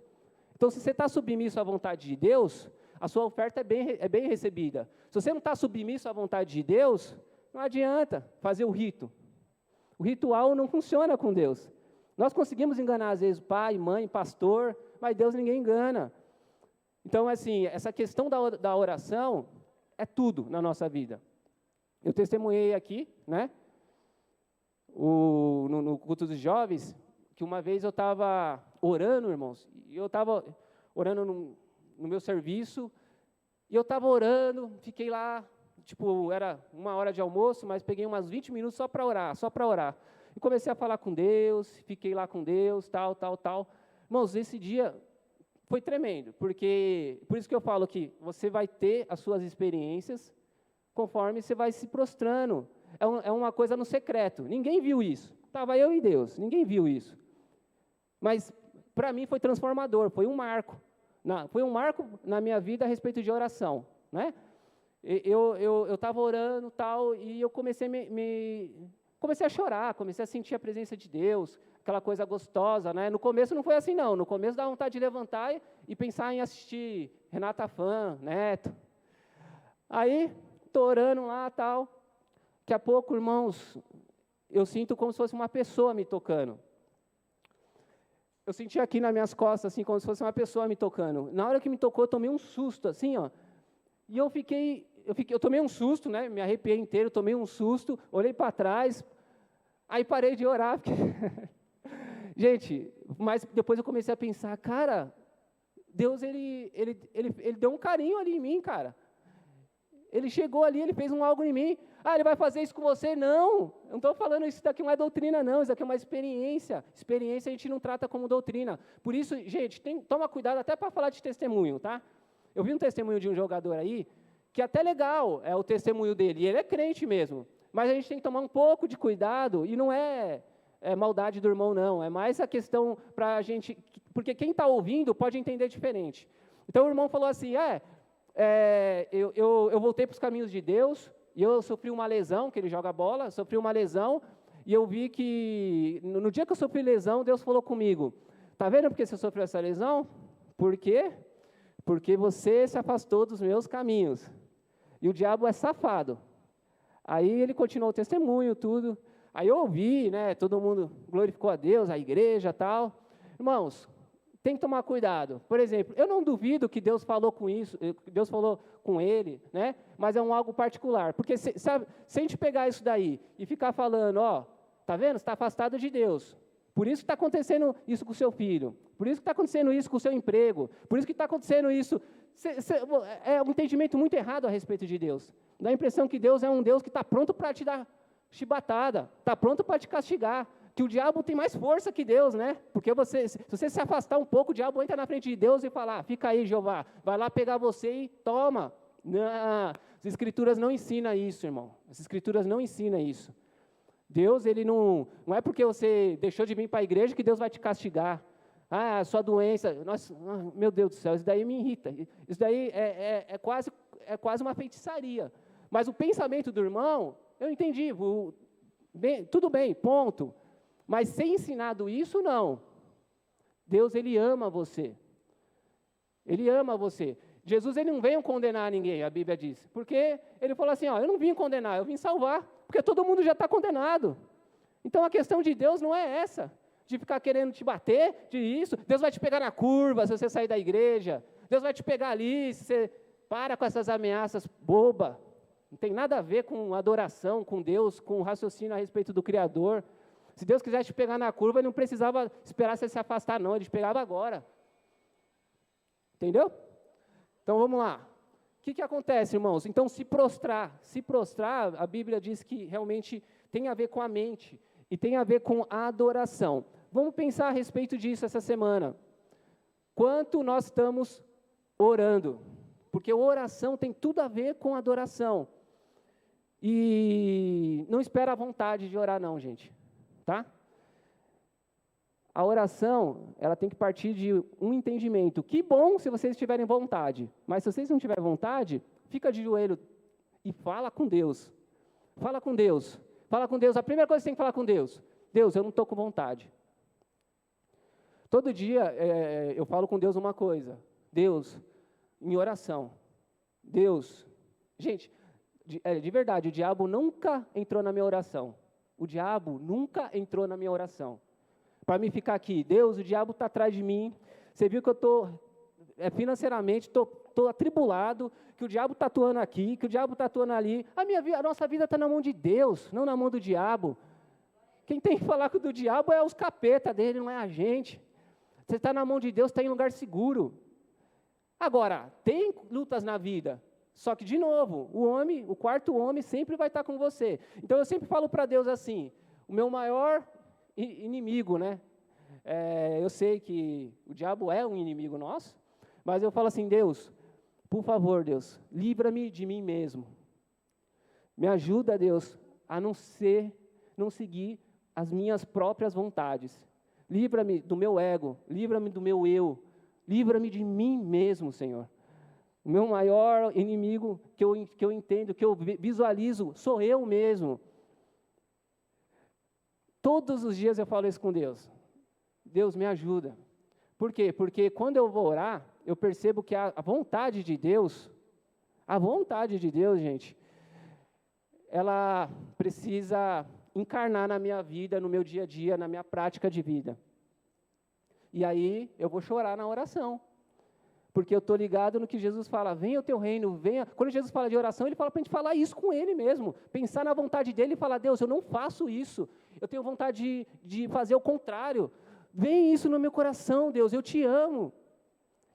Então, se você está submisso à vontade de Deus, a sua oferta é bem recebida. Se você não está submisso à vontade de Deus, não adianta fazer o rito. O ritual não funciona com Deus. Nós conseguimos enganar, às vezes, pai, mãe, pastor, mas Deus ninguém engana. Então, assim, essa questão da oração é tudo na nossa vida. Eu testemunhei aqui, né, no culto dos jovens, que uma vez eu estava orando, irmãos, e eu estava orando no meu serviço, e eu estava orando, fiquei lá, tipo, era 1 hora de almoço, mas peguei umas 20 minutos só para orar. E comecei a falar com Deus, fiquei lá com Deus, tal. Irmãos, esse dia foi tremendo, porque, por isso que eu falo que você vai ter as suas experiências conforme você vai se prostrando. É uma coisa no secreto, ninguém viu isso. Estava eu e Deus, ninguém viu isso. Mas, para mim, foi transformador, foi um marco. Foi um marco na minha vida a respeito de oração, né? Eu estava orando, tal, e eu comecei comecei a chorar, comecei a sentir a presença de Deus, aquela coisa gostosa, né? No começo não foi assim, não. No começo dava vontade de levantar e pensar em assistir Renata Fã, Neto. Aí, estou orando lá, tal. Daqui a pouco, irmãos, eu sinto como se fosse uma pessoa me tocando. Eu senti aqui nas minhas costas, assim, como se fosse uma pessoa me tocando. Na hora que me tocou, eu tomei um susto, assim, ó. E eu tomei um susto, né? Me arrepiei inteiro, tomei um susto, olhei para trás, aí parei de orar. Porque gente, mas depois eu comecei a pensar, cara, Deus, ele deu um carinho ali em mim, cara. Ele chegou ali, ele fez algo em mim. Ele vai fazer isso com você? Não, eu não estou falando isso daqui não é doutrina, não. Isso daqui é uma experiência. Experiência a gente não trata como doutrina. Por isso, gente, toma cuidado até para falar de testemunho, tá? Eu vi um testemunho de um jogador aí, que até legal é o testemunho dele, e ele é crente mesmo. Mas a gente tem que tomar um pouco de cuidado, e não é maldade do irmão, não. É mais a questão para a gente, porque quem está ouvindo pode entender diferente. Então o irmão falou assim, eu voltei para os caminhos de Deus, e eu sofri uma lesão, que ele joga bola, sofri uma lesão, e eu vi que, no dia que eu sofri lesão, Deus falou comigo, está vendo por que você sofreu essa lesão? Por quê? Porque você se afastou dos meus caminhos, e o diabo é safado. Aí ele continuou o testemunho, tudo, aí eu ouvi, né, todo mundo glorificou a Deus, a igreja, tal. Irmãos, tem que tomar cuidado. Por exemplo, eu não duvido que Deus falou com isso, Deus falou com ele, né? Mas é algo particular. Porque se a gente pegar isso daí e ficar falando, tá vendo? Você está afastado de Deus. Por isso que está acontecendo isso com o seu filho. Por isso que está acontecendo isso com o seu emprego. Por isso que está acontecendo isso. É um entendimento muito errado a respeito de Deus. Dá a impressão que Deus é um Deus que está pronto para te dar chibatada, está pronto para te castigar. Que o diabo tem mais força que Deus, né? Porque se você se afastar um pouco, o diabo entra na frente de Deus e fala, fica aí, Jeová, vai lá pegar você e toma. Não, as Escrituras não ensinam isso, irmão. As Escrituras não ensinam isso. Deus, ele não é porque você deixou de vir para a igreja que Deus vai te castigar. A sua doença, nossa, meu Deus do céu, isso daí me irrita. Isso daí é quase uma feitiçaria. Mas o pensamento do irmão, eu entendi, tudo bem, ponto. Mas ser ensinado isso, não. Deus, ele ama você. Ele ama você. Jesus, ele não veio condenar ninguém, a Bíblia diz. Porque ele falou assim, eu não vim condenar, eu vim salvar. Porque todo mundo já está condenado. Então, a questão de Deus não é essa. De ficar querendo te bater, de isso. Deus vai te pegar na curva se você sair da igreja. Deus vai te pegar ali se você para com essas ameaças boba. Não tem nada a ver com adoração, com Deus, com raciocínio a respeito do Criador. Se Deus quisesse te pegar na curva, ele não precisava esperar você se afastar, não. Ele te pegava agora. Entendeu? Então, vamos lá. O que acontece, irmãos? Então, se prostrar, a Bíblia diz que realmente tem a ver com a mente e tem a ver com a adoração. Vamos pensar a respeito disso essa semana. Quanto nós estamos orando? porque oração tem tudo a ver com adoração. E não espera a vontade de orar não, gente, tá? A oração, ela tem que partir de um entendimento. Que bom se vocês tiverem vontade, mas se vocês não tiverem vontade, fica de joelho e fala com Deus. Fala com Deus. Fala com Deus. A primeira coisa que você tem que falar com Deus: Deus, eu não estou com vontade. Todo dia eu falo com Deus uma coisa: Deus, em oração. Deus, gente, de verdade, o diabo nunca entrou na minha oração. O diabo nunca entrou na minha oração. Para mim ficar aqui, Deus, o diabo está atrás de mim. Você viu que eu estou, financeiramente, estou atribulado, que o diabo está atuando aqui, que o diabo está atuando ali. A nossa vida está na mão de Deus, não na mão do diabo. Quem tem que falar com o do diabo é os capeta dele, não é a gente. Você está na mão de Deus, está em lugar seguro. Agora, tem lutas na vida, só que, de novo, o quarto homem sempre vai estar com você. Então, eu sempre falo para Deus assim: o meu maior inimigo, né? Eu sei que o diabo é um inimigo nosso, mas eu falo assim: Deus, por favor, Deus, livra-me de mim mesmo. Me ajuda, Deus, a não seguir as minhas próprias vontades. Livra-me do meu ego, livra-me do meu eu, livra-me de mim mesmo, Senhor. O meu maior inimigo que eu entendo, que eu visualizo, sou eu mesmo. Todos os dias eu falo isso com Deus. Deus, me ajuda. Por quê? Porque quando eu vou orar, eu percebo que a vontade de Deus, gente, ela precisa encarnar na minha vida, no meu dia a dia, na minha prática de vida. E aí eu vou chorar na oração. Porque eu estou ligado no que Jesus fala: venha o teu reino, venha. Quando Jesus fala de oração, ele fala para a gente falar isso com ele mesmo. Pensar na vontade dele e falar: Deus, eu não faço isso. Eu tenho vontade de fazer o contrário. Vem isso no meu coração, Deus, eu te amo.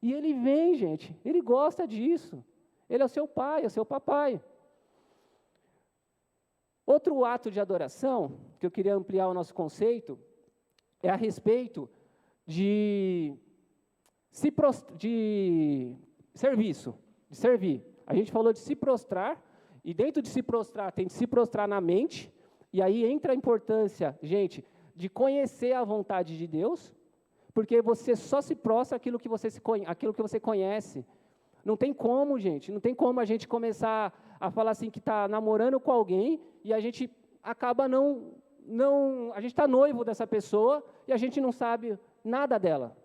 E ele vem, gente. Ele gosta disso. Ele é o seu pai, é o seu papai. Outro ato de adoração, que eu queria ampliar o nosso conceito, é a respeito de serviço, de servir. A gente falou de se prostrar, e dentro de se prostrar, tem de se prostrar na mente, e aí entra a importância, gente, de conhecer a vontade de Deus, porque você só se prostra aquilo que você conhece. Não tem como, gente, não tem como a gente começar a falar assim que está namorando com alguém, e a gente acaba a gente está noivo dessa pessoa, e a gente não sabe nada dela.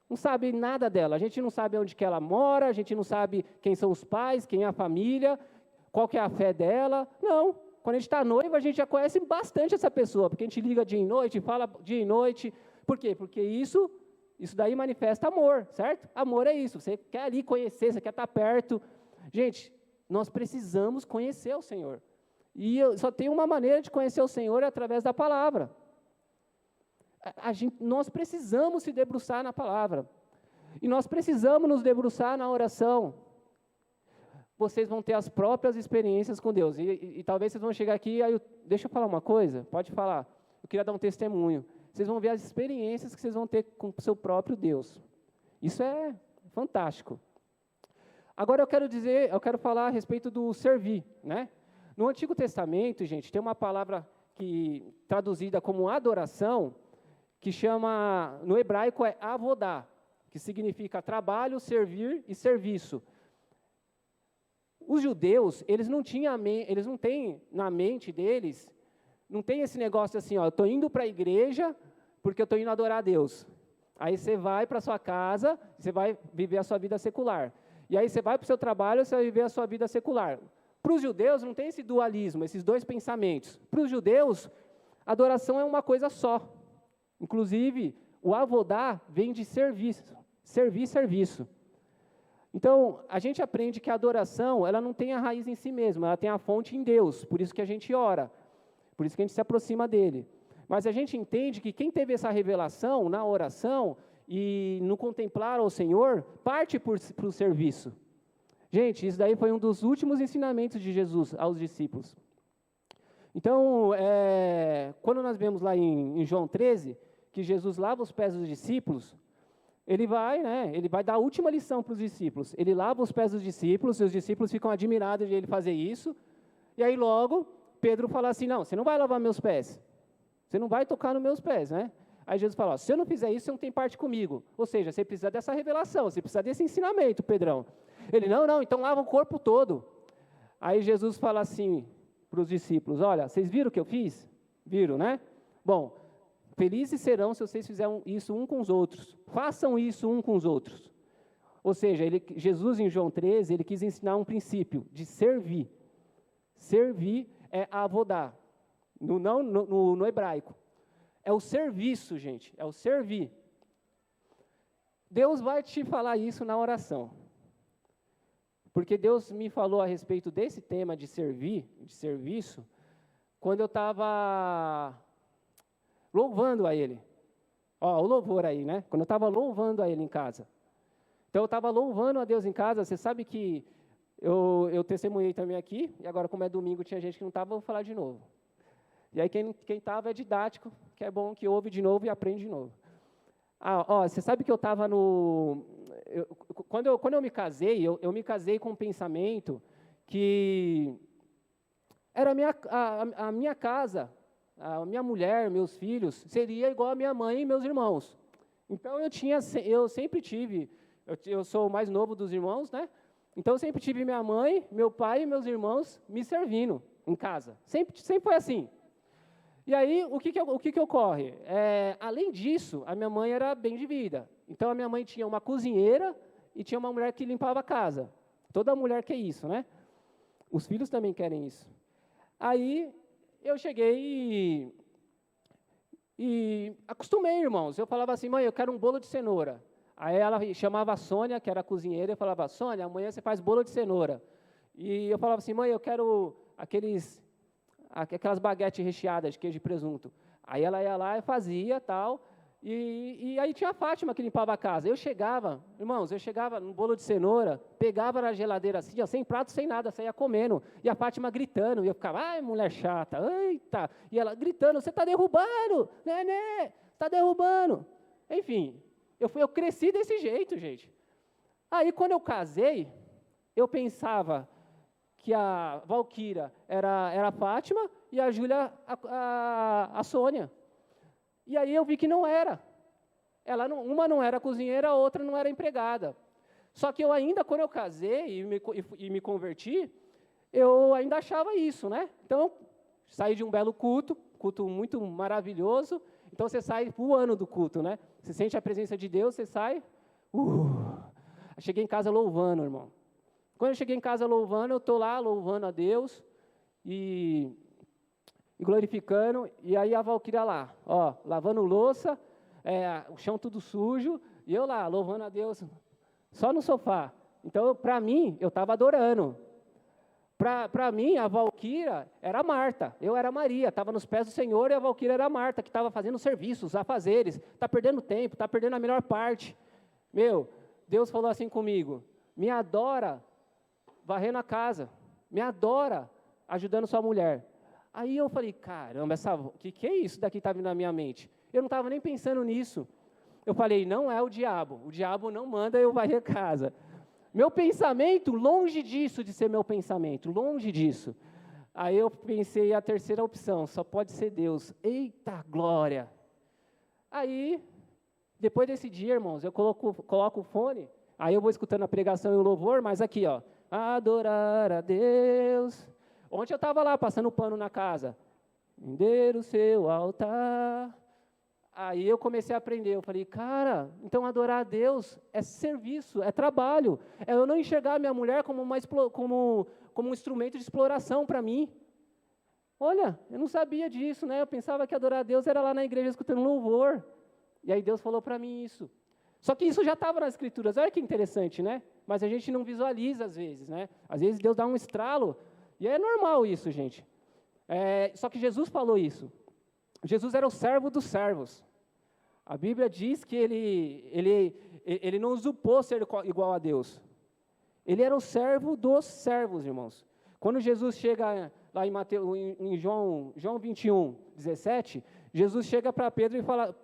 Não sabe nada dela, a gente não sabe onde que ela mora, a gente não sabe quem são os pais, quem é a família, qual que é a fé dela. Não, quando a gente está noivo, a gente já conhece bastante essa pessoa, porque a gente liga dia e noite, fala dia e noite. Por quê? Porque isso daí manifesta amor, certo? Amor é isso, você quer ali conhecer, você quer estar perto. Gente, nós precisamos conhecer o Senhor. E só tem uma maneira de conhecer o Senhor, é através da palavra. Nós precisamos se debruçar na palavra. E nós precisamos nos debruçar na oração. Vocês vão ter as próprias experiências com Deus. E talvez vocês vão chegar aqui, deixa eu falar uma coisa, pode falar. Eu queria dar um testemunho. Vocês vão ver as experiências que vocês vão ter com o seu próprio Deus. Isso é fantástico. Agora eu quero falar a respeito do servir, né? No Antigo Testamento, gente, tem uma palavra traduzida como adoração, que chama, no hebraico, é avodá, que significa trabalho, servir e serviço. Os judeus, eles não têm na mente deles, não tem esse negócio assim, eu estou indo para a igreja porque eu estou indo adorar a Deus. Aí você vai para a sua casa, você vai viver a sua vida secular. E aí você vai para o seu trabalho, você vai viver a sua vida secular. Para os judeus não tem esse dualismo, esses dois pensamentos. Para os judeus, adoração é uma coisa só. Inclusive, o avodá vem de serviço. Então, a gente aprende que a adoração, ela não tem a raiz em si mesma, ela tem a fonte em Deus, por isso que a gente ora, por isso que a gente se aproxima dele. Mas a gente entende que quem teve essa revelação na oração e no contemplar ao Senhor, parte para o serviço. Gente, isso daí foi um dos últimos ensinamentos de Jesus aos discípulos. Então, quando nós vemos lá em João 13, que Jesus lava os pés dos discípulos, ele vai, né, ele vai dar a última lição para os discípulos. Ele lava os pés dos discípulos, e os discípulos ficam admirados de ele fazer isso. E aí logo, Pedro fala assim, não, você não vai lavar meus pés. Você não vai tocar nos meus pés, né? Aí Jesus fala, ó, se eu não fizer isso, você não tem parte comigo. Ou seja, você precisa dessa revelação, você precisa desse ensinamento, Pedrão. Ele, não, então lava o corpo todo. Aí Jesus fala assim para os discípulos, olha, vocês viram o que eu fiz? Viram, né? Bom, felizes serão se vocês fizerem isso um com os outros. Façam isso um com os outros. Ou seja, Jesus em João 13, ele quis ensinar um princípio de servir. Servir é avodar, no hebraico. É o serviço, gente, é o servir. Deus vai te falar isso na oração. Porque Deus me falou a respeito desse tema de servir, de serviço, quando eu estava louvando a Ele. Ó, o louvor aí, né? Quando eu estava louvando a Ele em casa. Então, eu estava louvando a Deus em casa. Você sabe que eu testemunhei também aqui, e agora, como é domingo, tinha gente que não estava, eu vou falar de novo. E aí, quem estava é didático, que é bom que ouve de novo e aprende de novo. Você sabe que eu estava quando eu me casei, eu me casei com um pensamento que era a minha casa, a minha mulher, meus filhos, seria igual a minha mãe e meus irmãos. Então, eu sempre tive, eu sou o mais novo dos irmãos, né? Então, eu sempre tive minha mãe, meu pai e meus irmãos me servindo em casa. Sempre foi assim. E aí, o que ocorre? Além disso, a minha mãe era bem de vida. Então, a minha mãe tinha uma cozinheira e tinha uma mulher que limpava a casa. Toda mulher quer isso, né? Os filhos também querem isso. Aí, eu cheguei e acostumei, irmãos. Eu falava assim, mãe, eu quero um bolo de cenoura. Aí, ela chamava a Sônia, que era a cozinheira, e falava, Sônia, amanhã você faz bolo de cenoura. E eu falava assim, mãe, eu quero aquelas baguetes recheadas de queijo e presunto. Aí ela ia lá e fazia, tal, e aí tinha a Fátima que limpava a casa. Eu chegava no bolo de cenoura, pegava na geladeira assim, ó, sem prato, sem nada, saía comendo, e a Fátima gritando, e eu ficava, ai, mulher chata, eita, e ela gritando, você está derrubando, Nenê, está derrubando. Enfim, eu cresci desse jeito, gente. Aí, quando eu casei, eu pensava que a Valquíria era a Fátima e a Júlia a Sônia. E aí eu vi que não era. Uma não era cozinheira, a outra não era empregada. Só que eu ainda, quando eu casei e me converti, eu ainda achava isso, né? Então, saí de um belo culto muito maravilhoso. Então, você sai voando do culto, né? Você sente a presença de Deus, você sai. Cheguei em casa louvando, irmão. Quando eu cheguei em casa louvando, eu estou lá louvando a Deus e glorificando, e aí a Valquíria lá, ó, lavando louça, o chão tudo sujo, e eu lá, louvando a Deus, só no sofá. Então, para mim, eu estava adorando. Para mim, a Valquíria era Marta, eu era Maria, estava nos pés do Senhor, e a Valquíria era Marta, que estava fazendo serviços, afazeres, está perdendo tempo, está perdendo a melhor parte. Deus falou assim comigo, me adora varrendo a casa, me adora ajudando sua mulher. Aí eu falei, caramba, que é isso daqui que está vindo na minha mente? Eu não estava nem pensando nisso. Eu falei, não é o diabo não manda eu varrer a casa. Meu pensamento, longe disso de ser meu pensamento, longe disso. Aí eu pensei, a terceira opção, só pode ser Deus. Eita, glória! Aí, depois desse dia, irmãos, eu coloco o fone, aí eu vou escutando a pregação e o louvor, mas aqui, ó, adorar a Deus. Ontem eu estava lá, passando pano na casa. Vender o seu altar. Aí eu comecei a aprender, eu falei, cara, então adorar a Deus é serviço, é trabalho. É eu não enxergar a minha mulher como um instrumento de exploração para mim. Olha, eu não sabia disso, né? Eu pensava que adorar a Deus era lá na igreja escutando louvor. E aí Deus falou para mim isso. Só que isso já estava nas Escrituras, olha que interessante, né? Mas a gente não visualiza às vezes, né? Às vezes Deus dá um estralo, e é normal isso, gente. Só que Jesus falou isso. Jesus era o servo dos servos. A Bíblia diz que ele não usurpou ser igual a Deus. Ele era o servo dos servos, irmãos. Quando Jesus chega lá em João 21, 17, Jesus chega para Pedro e fala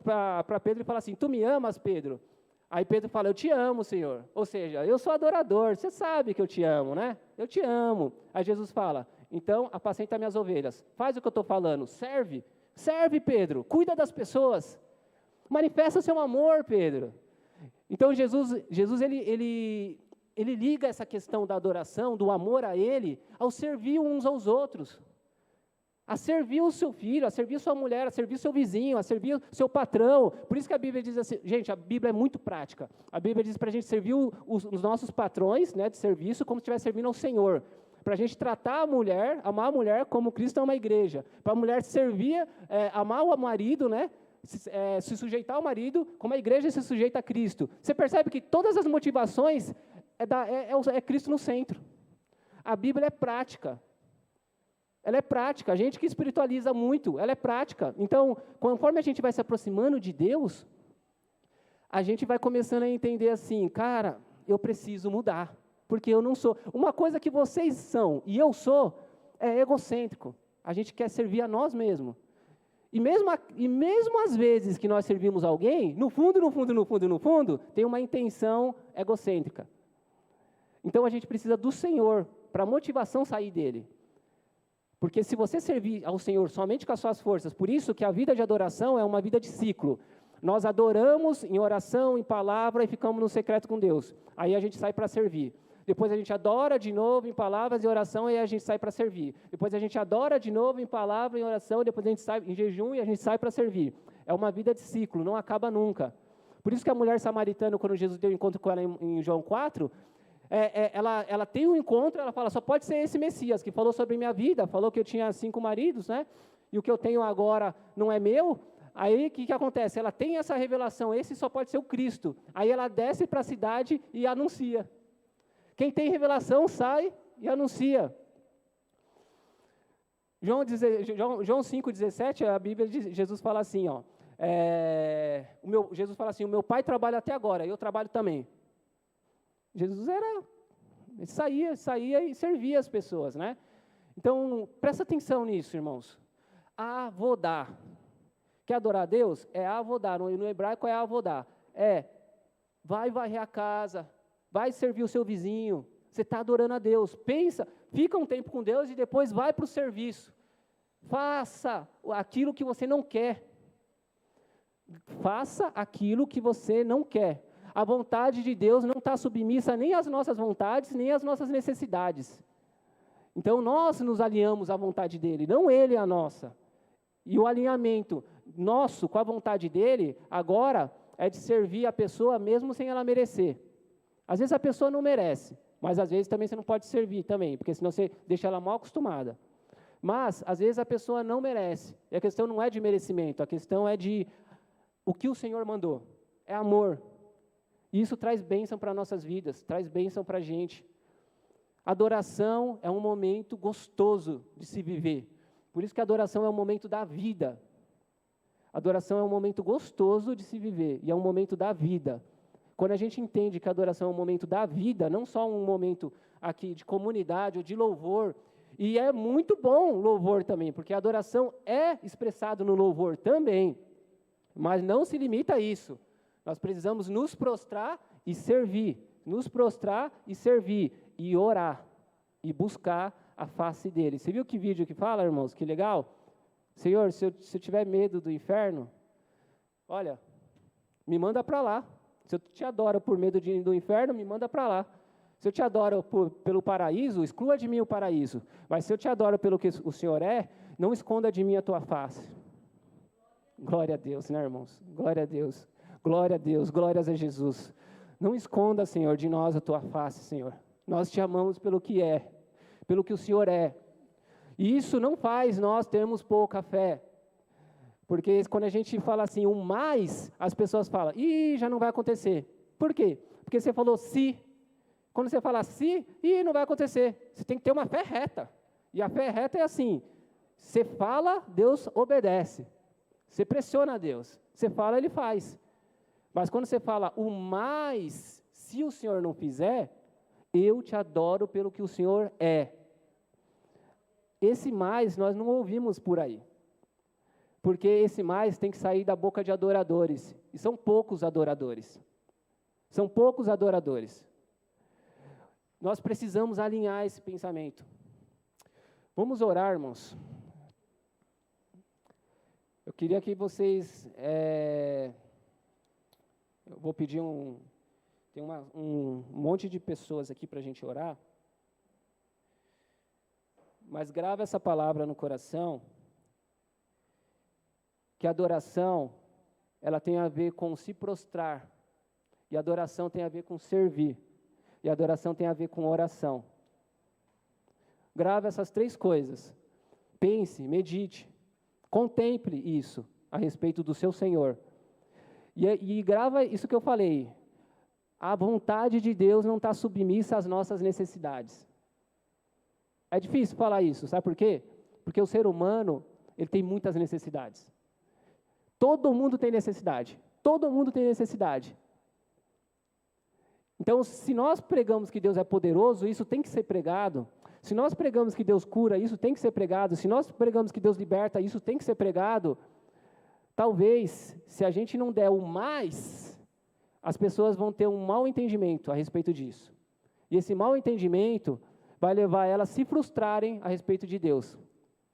assim, tu me amas, Pedro? Aí Pedro fala, eu te amo, Senhor. Ou seja, eu sou adorador, você sabe que eu te amo, né? Eu te amo. Aí Jesus fala, então apacenta minhas ovelhas. Faz o que eu estou falando, serve. Serve, Pedro, cuida das pessoas. Manifesta seu amor, Pedro. Então Jesus ele liga essa questão da adoração, do amor a Ele, ao servir uns aos outros. A servir o seu filho, a servir sua mulher, a servir seu vizinho, a servir o seu patrão. Por isso que a Bíblia diz assim, gente, a Bíblia é muito prática. A Bíblia diz para a gente servir os nossos patrões, né, de serviço, como se estivesse servindo ao Senhor. Para a gente tratar a mulher, amar a mulher como Cristo ama a igreja. Para a mulher servir, amar o marido, né, se sujeitar ao marido, como a igreja se sujeita a Cristo. Você percebe que todas as motivações é Cristo no centro. A Bíblia é prática. Ela é prática, a gente que espiritualiza muito, ela é prática. Então, conforme a gente vai se aproximando de Deus, a gente vai começando a entender assim, cara, eu preciso mudar, porque eu não sou. Uma coisa que vocês são e eu sou, é egocêntrico. A gente quer servir a nós mesmos. E mesmo às vezes que nós servimos alguém, no fundo, tem uma intenção egocêntrica. Então, a gente precisa do Senhor, para a motivação sair dele. Porque se você servir ao Senhor somente com as suas forças, por isso que a vida de adoração é uma vida de ciclo. Nós adoramos em oração, em palavra e ficamos no secreto com Deus. Aí a gente sai para servir. Depois a gente adora de novo em palavras e oração e a gente sai para servir. Depois a gente adora de novo em palavra e oração e depois a gente sai em jejum e a gente sai para servir. É uma vida de ciclo, não acaba nunca. Por isso que a mulher samaritana, quando Jesus deu encontro com ela em João 4, ela tem um encontro, ela fala, só pode ser esse Messias, que falou sobre minha vida, falou que eu tinha 5 maridos, né? E o que eu tenho agora não é meu. Aí, o que acontece? Ela tem essa revelação, esse só pode ser o Cristo. Aí ela desce para a cidade e anuncia. Quem tem revelação sai e anuncia. João 5,17, a Bíblia diz, Jesus fala assim, ó, Jesus fala assim, o meu pai trabalha até agora, eu trabalho também. Jesus saía e servia as pessoas, né? Então, presta atenção nisso, irmãos. Avodar. Quer adorar a Deus? É avodar. No hebraico é avodar. Vai varrer a casa, vai servir o seu vizinho. Você está adorando a Deus. Pensa, fica um tempo com Deus e depois vai para o serviço. Faça aquilo que você não quer. Faça aquilo que você não quer. A vontade de Deus não está submissa nem às nossas vontades, nem às nossas necessidades. Então, nós nos alinhamos à vontade dEle, não Ele à nossa. E o alinhamento nosso com a vontade dEle, agora, é de servir a pessoa mesmo sem ela merecer. Às vezes a pessoa não merece, mas às vezes também você não pode servir também, porque senão você deixa ela mal acostumada. Mas, às vezes a pessoa não merece. E a questão não é de merecimento, a questão é de o que o Senhor mandou. É amor. E isso traz bênção para nossas vidas, traz bênção para a gente. Adoração é um momento gostoso de se viver. Por isso que a adoração é um momento da vida. Adoração é um momento gostoso de se viver, e é um momento da vida. Quando a gente entende que a adoração é um momento da vida, não só um momento aqui de comunidade ou de louvor, e é muito bom o louvor também, porque a adoração é expressada no louvor também, mas não se limita a isso. Nós precisamos nos prostrar e servir, e orar, e buscar a face dele. Você viu que vídeo que fala, irmãos? Que legal? Senhor, se eu tiver medo do inferno, olha, me manda para lá. Se eu te adoro por medo do inferno, me manda para lá. Se eu te adoro pelo paraíso, exclua de mim o paraíso. Mas se eu te adoro pelo que o Senhor é, não esconda de mim a tua face. Glória a Deus, né, irmãos? Glória a Deus. Glória a Deus, glórias a Jesus. Não esconda, Senhor, de nós a tua face, Senhor. Nós te amamos pelo que é, pelo que o Senhor é. E isso não faz nós termos pouca fé. Porque quando a gente fala assim, o mais, as pessoas falam, já não vai acontecer. Por quê? Porque você falou se. Quando você fala se, não vai acontecer. Você tem que ter uma fé reta. E a fé reta é assim, você fala, Deus obedece. Você pressiona a Deus. Você fala, Ele faz. Mas quando você fala o mais, se o Senhor não fizer, eu te adoro pelo que o Senhor é. Esse mais nós não ouvimos por aí. Porque esse mais tem que sair da boca de adoradores. E são poucos adoradores. São poucos adoradores. Nós precisamos alinhar esse pensamento. Vamos orar, irmãos. Eu queria que vocês... eu vou pedir tem um monte de pessoas aqui para a gente orar. Mas grava essa palavra no coração, que a adoração, ela tem a ver com se prostrar, e a adoração tem a ver com servir, e a adoração tem a ver com oração. Grava essas 3 coisas, pense, medite, contemple isso a respeito do seu Senhor, e grava isso que eu falei, a vontade de Deus não está submissa às nossas necessidades. É difícil falar isso, sabe por quê? Porque o ser humano, ele tem muitas necessidades. Todo mundo tem necessidade. Todo mundo tem necessidade. Então, se nós pregamos que Deus é poderoso, isso tem que ser pregado. Se nós pregamos que Deus cura, isso tem que ser pregado. Se nós pregamos que Deus liberta, isso tem que ser pregado. Talvez, se a gente não der o mais, as pessoas vão ter um mau entendimento a respeito disso. E esse mau entendimento vai levar elas a se frustrarem a respeito de Deus.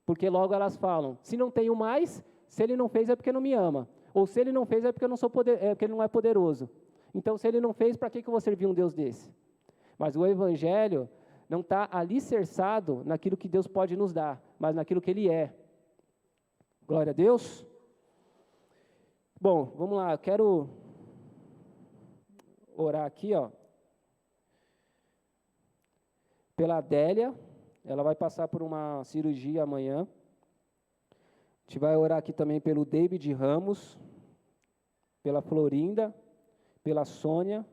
Porque logo elas falam, se não tenho mais, se Ele não fez é porque não me ama. Ou se Ele não fez é porque, porque Ele não é poderoso. Então, se Ele não fez, para que eu vou servir um Deus desse? Mas o Evangelho não está alicerçado naquilo que Deus pode nos dar, mas naquilo que Ele é. Glória a Deus. Bom, vamos lá, eu quero orar aqui, pela Adélia, ela vai passar por uma cirurgia amanhã. A gente vai orar aqui também pelo David Ramos, pela Florinda, pela Sônia,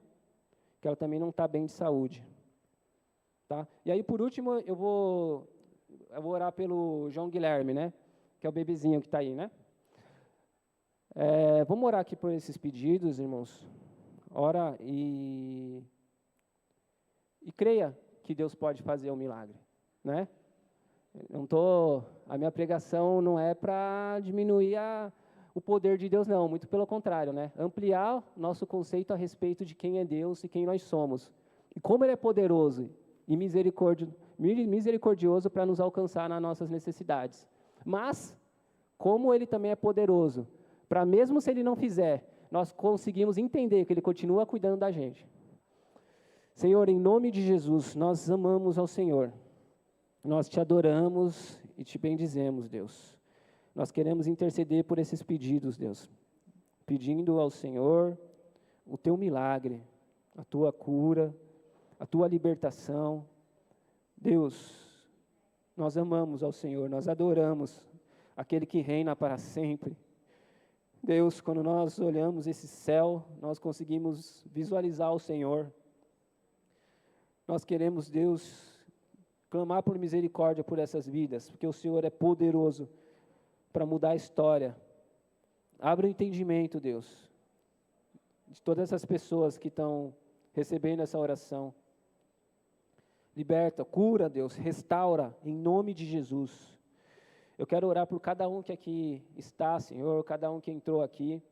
que ela também não está bem de saúde. Tá? E aí, por último, eu vou orar pelo João Guilherme, né? Que é o bebezinho que está aí, né? Vamos orar aqui por esses pedidos, irmãos. Ora e creia que Deus pode fazer um milagre, né? A minha pregação não é para diminuir o poder de Deus, não, muito pelo contrário, né? Ampliar nosso conceito a respeito de quem é Deus e quem nós somos. E como Ele é poderoso e misericordioso para nos alcançar nas nossas necessidades. Mas, como Ele também é poderoso, para mesmo se Ele não fizer, nós conseguimos entender que Ele continua cuidando da gente. Senhor, em nome de Jesus, nós amamos ao Senhor. Nós te adoramos e te bendizemos, Deus. Nós queremos interceder por esses pedidos, Deus. Pedindo ao Senhor o teu milagre, a tua cura, a tua libertação. Deus, nós amamos ao Senhor, nós adoramos aquele que reina para sempre. Deus, quando nós olhamos esse céu, nós conseguimos visualizar o Senhor. Nós queremos, Deus, clamar por misericórdia por essas vidas, porque o Senhor é poderoso para mudar a história. Abra o entendimento, Deus, de todas essas pessoas que estão recebendo essa oração. Liberta, cura, Deus, restaura, em nome de Jesus. Eu quero orar por cada um que aqui está, Senhor, cada um que entrou aqui.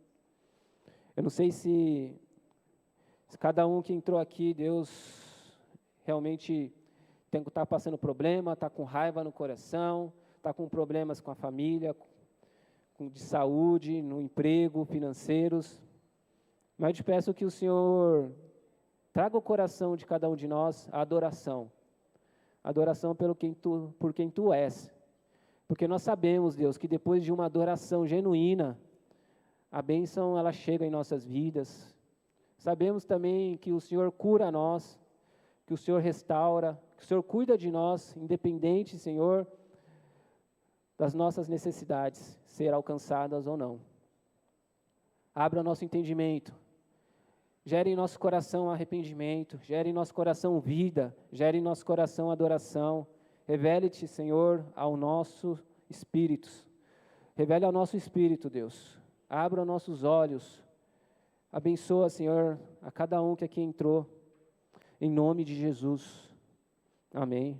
Eu não sei se cada um que entrou aqui, Deus, realmente está passando problema, está com raiva no coração, está com problemas com a família, de saúde, no emprego, financeiros. Mas eu te peço que o Senhor traga o coração de cada um de nós a adoração. Adoração por quem Tu és. Porque nós sabemos, Deus, que depois de uma adoração genuína, a bênção ela chega em nossas vidas. Sabemos também que o Senhor cura nós, que o Senhor restaura, que o Senhor cuida de nós, independente, Senhor, das nossas necessidades, ser alcançadas ou não. Abra nosso entendimento, gere em nosso coração arrependimento, gere em nosso coração vida, gere em nosso coração adoração. Revele-te, Senhor, ao nosso espírito. Revele ao nosso espírito, Deus. Abra nossos olhos. Abençoa, Senhor, a cada um que aqui entrou. Em nome de Jesus. Amém.